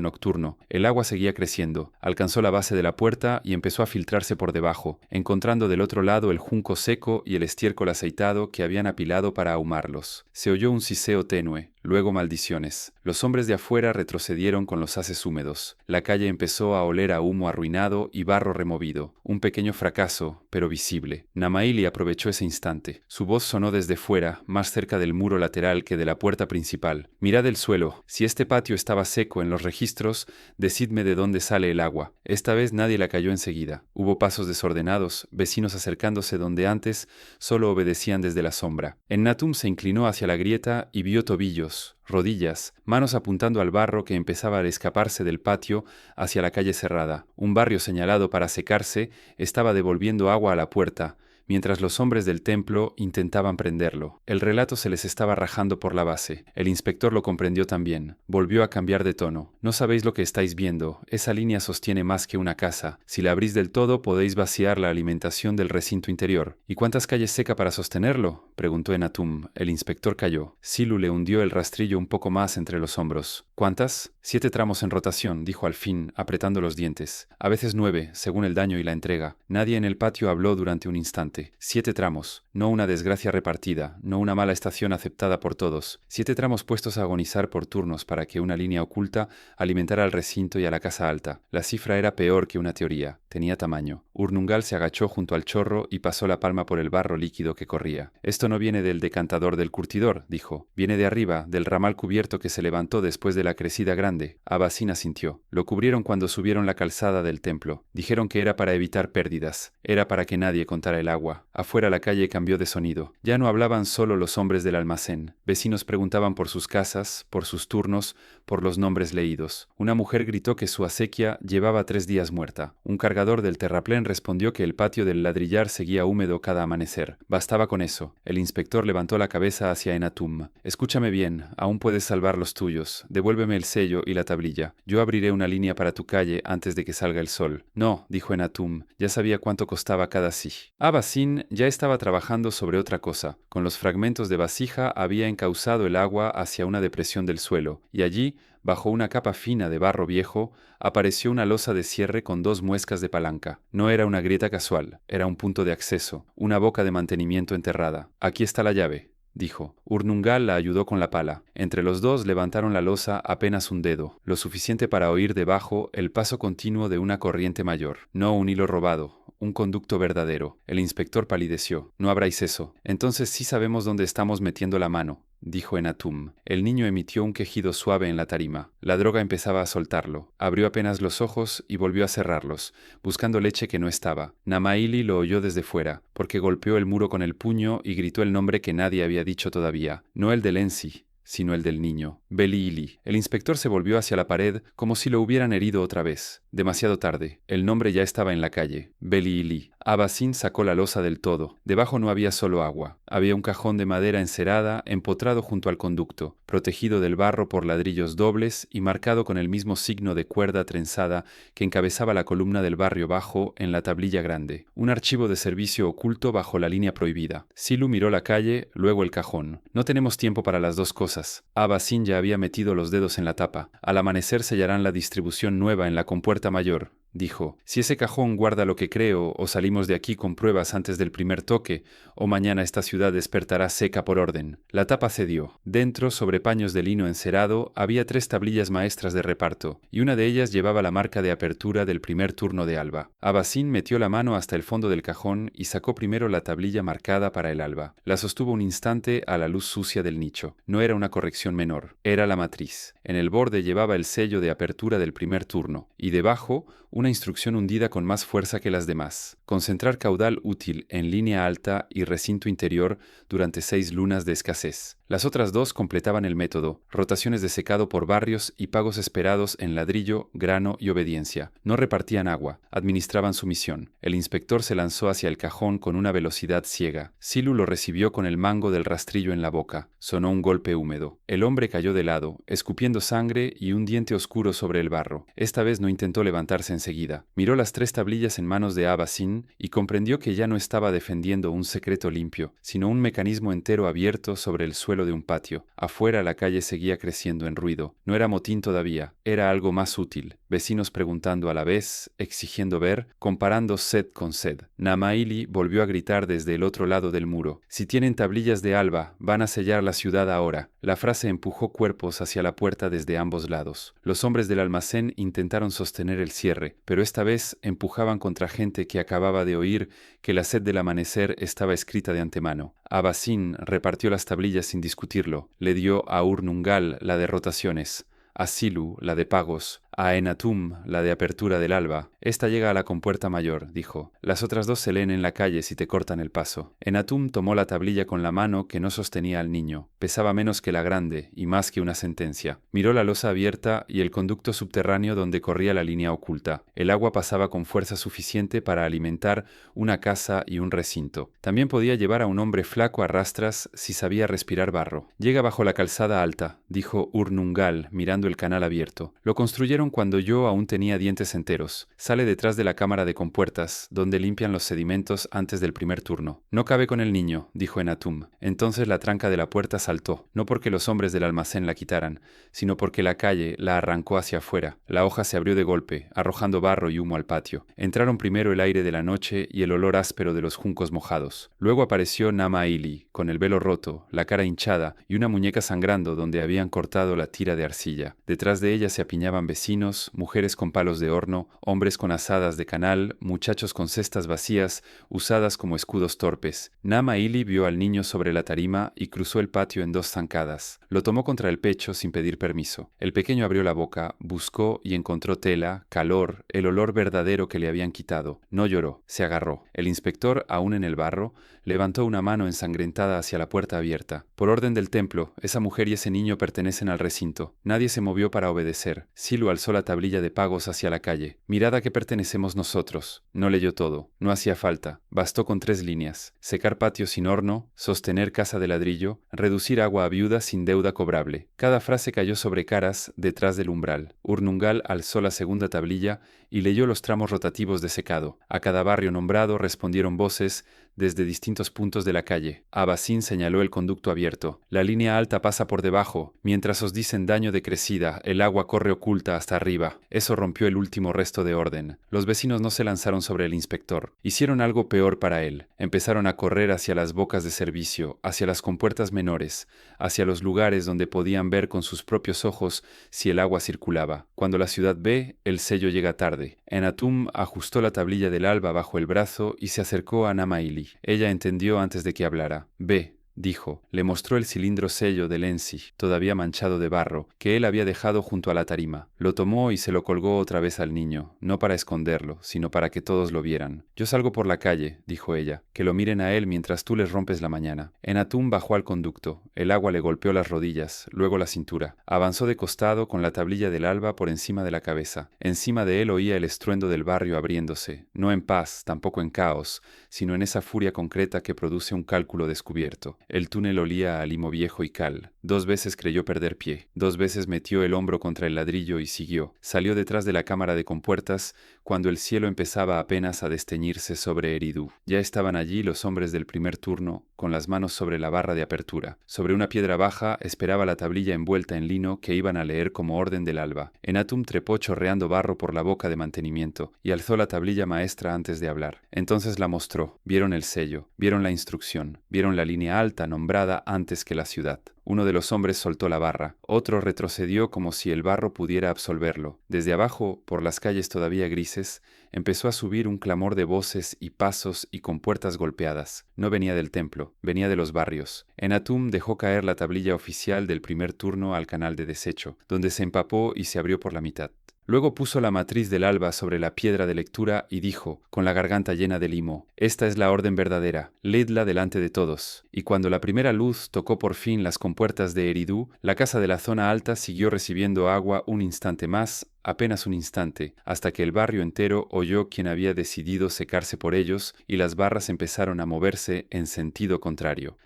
nocturno. El agua seguía creciendo. Alcanzó la base de la puerta y empezó a filtrarse por debajo, encontrando del otro lado el junco seco y el estiércol aceitado que habían apilado para ahumarlos. Se oyó un siseo tenue. Luego maldiciones. Los hombres de afuera retrocedieron con los haces húmedos. La calle empezó a oler a humo arruinado y barro removido. Un pequeño fracaso, pero visible. Namaili aprovechó ese instante. Su voz sonó desde fuera, más cerca del muro lateral que de la puerta principal. Mirad el suelo. Si este patio estaba seco en los registros, decidme de dónde sale el agua. Esta vez nadie la cayó enseguida. Hubo pasos desordenados, vecinos acercándose donde antes solo obedecían desde la sombra. Enatum se inclinó hacia la grieta y vio tobillos, rodillas, manos apuntando al barro que empezaba a escaparse del patio hacia la calle cerrada. Un barrio señalado para secarse estaba devolviendo agua a la puerta, mientras los hombres del templo intentaban prenderlo. El relato se les estaba rajando por la base. El inspector lo comprendió también. Volvió a cambiar de tono. No sabéis lo que estáis viendo. Esa línea sostiene más que una casa. Si la abrís del todo, podéis vaciar la alimentación del recinto interior. ¿Y cuántas calles seca para sostenerlo?, preguntó Enatum. El inspector calló. Silu le hundió el rastrillo un poco más entre los hombros. ¿Cuántas? 7 tramos en rotación, dijo al fin, apretando los dientes. A veces 9, según el daño y la entrega. Nadie en el patio habló durante un instante. 7 tramos, no una desgracia repartida, no una mala estación aceptada por todos. 7 tramos puestos a agonizar por turnos para que una línea oculta alimentara al recinto y a la casa alta. La cifra era peor que una teoría. Tenía tamaño. Urnungal se agachó junto al chorro y pasó la palma por el barro líquido que corría. Esto no viene del decantador del curtidor, dijo. Viene de arriba, del ramal cubierto que se levantó después de la crecida grande. Abasín asintió. Lo cubrieron cuando subieron la calzada del templo. Dijeron que era para evitar pérdidas. Era para que nadie contara el agua. Afuera la calle cambió de sonido. Ya no hablaban solo los hombres del almacén. Vecinos preguntaban por sus casas, por sus turnos, por los nombres leídos. Una mujer gritó que su acequia llevaba 3 días muerta. Un cargador del terraplén respondió que el patio del ladrillar seguía húmedo cada amanecer. Bastaba con eso. El inspector levantó la cabeza hacia Enatum. Escúchame bien, aún puedes salvar los tuyos. Devuélveme el sello y la tablilla. Yo abriré una línea para tu calle antes de que salga el sol. No, dijo Enatum. Ya sabía cuánto costaba cada sí. Abasín ya estaba trabajando sobre otra cosa. Con los fragmentos de vasija había encauzado el agua hacia una depresión del suelo, y allí, bajo una capa fina de barro viejo, apareció una losa de cierre con 2 muescas de palanca. No era una grieta casual, era un punto de acceso, una boca de mantenimiento enterrada. Aquí está la llave, dijo. Urnungal la ayudó con la pala. Entre los dos levantaron la losa apenas un dedo, lo suficiente para oír debajo el paso continuo de una corriente mayor. No un hilo robado, un conducto verdadero. El inspector palideció. No abráis eso. Entonces sí sabemos dónde estamos metiendo la mano, dijo Enatum. El niño emitió un quejido suave en la tarima. La droga empezaba a soltarlo. Abrió apenas los ojos y volvió a cerrarlos, buscando leche que no estaba. Namaili lo oyó desde fuera, porque golpeó el muro con el puño y gritó el nombre que nadie había dicho todavía. No el de Lenzi, sino el del niño. Beli-Ili. El inspector se volvió hacia la pared como si lo hubieran herido otra vez. Demasiado tarde. El nombre ya estaba en la calle. Beli-Ili. Abasín sacó la losa del todo. Debajo no había solo agua. Había un cajón de madera encerada empotrado junto al conducto, protegido del barro por ladrillos dobles y marcado con el mismo signo de cuerda trenzada que encabezaba la columna del barrio bajo en la tablilla grande. Un archivo de servicio oculto bajo la línea prohibida. Silu miró la calle, luego el cajón. No tenemos tiempo para las dos cosas. Abasín ya había metido los dedos en la tapa. Al amanecer sellarán la distribución nueva en la compuerta mayor, dijo. Si ese cajón guarda lo que creo, o salimos de aquí con pruebas antes del primer toque, o mañana esta ciudad despertará seca por orden. La tapa cedió. Dentro, sobre paños de lino encerado, había 3 tablillas maestras de reparto, y una de ellas llevaba la marca de apertura del primer turno de alba. Abasín metió la mano hasta el fondo del cajón y sacó primero la tablilla marcada para el alba. La sostuvo un instante a la luz sucia del nicho. No era una corrección menor, era la matriz. En el borde llevaba el sello de apertura del primer turno, y debajo una instrucción hundida con más fuerza que las demás. Concentrar caudal útil en línea alta y recinto interior durante 6 lunas de escasez. Las otras 2 completaban el método, rotaciones de secado por barrios y pagos esperados en ladrillo, grano y obediencia. No repartían agua, administraban su misión. El inspector se lanzó hacia el cajón con una velocidad ciega. Silu lo recibió con el mango del rastrillo en la boca. Sonó un golpe húmedo. El hombre cayó de lado, escupiendo sangre y un diente oscuro sobre el barro. Esta vez no intentó levantarse enseguida. Miró las 3 tablillas en manos de Abasín y comprendió que ya no estaba defendiendo un secreto limpio, sino un mecanismo entero abierto sobre el suelo de un patio. Afuera la calle seguía creciendo en ruido. No era motín todavía, era algo más útil. Vecinos preguntando a la vez, exigiendo ver, comparando sed con sed. Namaili volvió a gritar desde el otro lado del muro. Si tienen tablillas de alba, van a sellar la ciudad ahora. La frase empujó cuerpos hacia la puerta desde ambos lados. Los hombres del almacén intentaron sostener el cierre, pero esta vez empujaban contra gente que acababa de oír que la sed del amanecer estaba escrita de antemano. Abasín repartió las tablillas sin discutirlo. Le dio a Urnungal la de rotaciones, a Silu la de pagos, a Enatum la de apertura del alba. Esta llega a la compuerta mayor, dijo. Las otras 2 se leen en la calle si te cortan el paso. Enatum tomó la tablilla con la mano que no sostenía al niño. Pesaba menos que la grande y más que una sentencia. Miró la losa abierta y el conducto subterráneo donde corría la línea oculta. El agua pasaba con fuerza suficiente para alimentar una casa y un recinto. También podía llevar a un hombre flaco a rastras si sabía respirar barro. Llega bajo la calzada alta, dijo Urnungal, mirando el canal abierto. Lo construyeron Llegaron cuando yo aún tenía dientes enteros. Sale detrás de la cámara de compuertas, donde limpian los sedimentos antes del primer turno. No cabe con el niño, dijo Enatum. Entonces la tranca de la puerta saltó, no porque los hombres del almacén la quitaran, sino porque la calle la arrancó hacia afuera. La hoja se abrió de golpe, arrojando barro y humo al patio. Entraron primero el aire de la noche y el olor áspero de los juncos mojados. Luego apareció Nama Ili, con el velo roto, la cara hinchada y una muñeca sangrando donde habían cortado la tira de arcilla. Detrás de ella se apiñaban vecinos, mujeres con palos de horno, hombres con asadas de canal, muchachos con cestas vacías, usadas como escudos torpes. Nama Ili vio al niño sobre la tarima y cruzó el patio en 2 zancadas. Lo tomó contra el pecho sin pedir permiso. El pequeño abrió la boca, buscó y encontró tela, calor, el olor verdadero que le habían quitado. No lloró, se agarró. El inspector, aún en el barro, levantó una mano ensangrentada hacia la puerta abierta. Por orden del templo, esa mujer y ese niño pertenecen al recinto. Nadie se movió para obedecer. Silu alzó la tablilla de pagos hacia la calle. Mirad a qué pertenecemos nosotros. No leyó todo. No hacía falta. Bastó con 3 líneas. Secar patio sin horno, sostener casa de ladrillo, reducir agua a viuda sin deuda cobrable. Cada frase cayó sobre caras detrás del umbral. Urnungal alzó la segunda tablilla y leyó los tramos rotativos de secado. A cada barrio nombrado respondieron voces desde distintos puntos de la calle. Abasín señaló el conducto abierto. La línea alta pasa por debajo. Mientras os dicen daño de crecida, el agua corre oculta hasta arriba. Eso rompió el último resto de orden. Los vecinos no se lanzaron sobre el inspector. Hicieron algo peor para él. Empezaron a correr hacia las bocas de servicio, hacia las compuertas menores, hacia los lugares donde podían ver con sus propios ojos si el agua circulaba. Cuando la ciudad ve, el sello llega tarde. Enatum ajustó la tablilla del alba bajo el brazo y se acercó a Nama Ili. Ella entendió antes de que hablara. Ve, dijo. Le mostró el cilindro sello del Ensi, todavía manchado de barro, que él había dejado junto a la tarima. Lo tomó y se lo colgó otra vez al niño, no para esconderlo, sino para que todos lo vieran. Yo salgo por la calle, dijo ella, que lo miren a él mientras tú les rompes la mañana. Enatum bajó al conducto. El agua le golpeó las rodillas, luego la cintura. Avanzó de costado con la tablilla del alba por encima de la cabeza. Encima de él oía el estruendo del barrio abriéndose, no en paz, tampoco en caos, sino en esa furia concreta que produce un cálculo descubierto. El túnel olía a limo viejo y cal. 2 veces creyó perder pie. 2 veces metió el hombro contra el ladrillo y siguió. Salió detrás de la cámara de compuertas cuando el cielo empezaba apenas a desteñirse sobre Eridu. Ya estaban allí los hombres del primer turno, con las manos sobre la barra de apertura. Sobre una piedra baja esperaba la tablilla envuelta en lino que iban a leer como orden del alba. Enatum trepó chorreando barro por la boca de mantenimiento y alzó la tablilla maestra antes de hablar. Entonces la mostró. Vieron el sello, vieron la instrucción, vieron la línea alta nombrada antes que la ciudad. Uno de los hombres soltó la barra, otro retrocedió como si el barro pudiera absolverlo. Desde abajo, por las calles todavía grises, empezó a subir un clamor de voces y pasos y compuertas golpeadas. No venía del templo, venía de los barrios. Enatum dejó caer la tablilla oficial del primer turno al canal de desecho, donde se empapó y se abrió por la mitad. Luego puso la matriz del alba sobre la piedra de lectura y dijo, con la garganta llena de limo, «Esta es la orden verdadera, leedla delante de todos». Y cuando la primera luz tocó por fin las compuertas de Eridu, la casa de la zona alta siguió recibiendo agua un instante más, apenas un instante, hasta que el barrio entero oyó quién había decidido secarse por ellos y las barras empezaron a moverse en sentido contrario.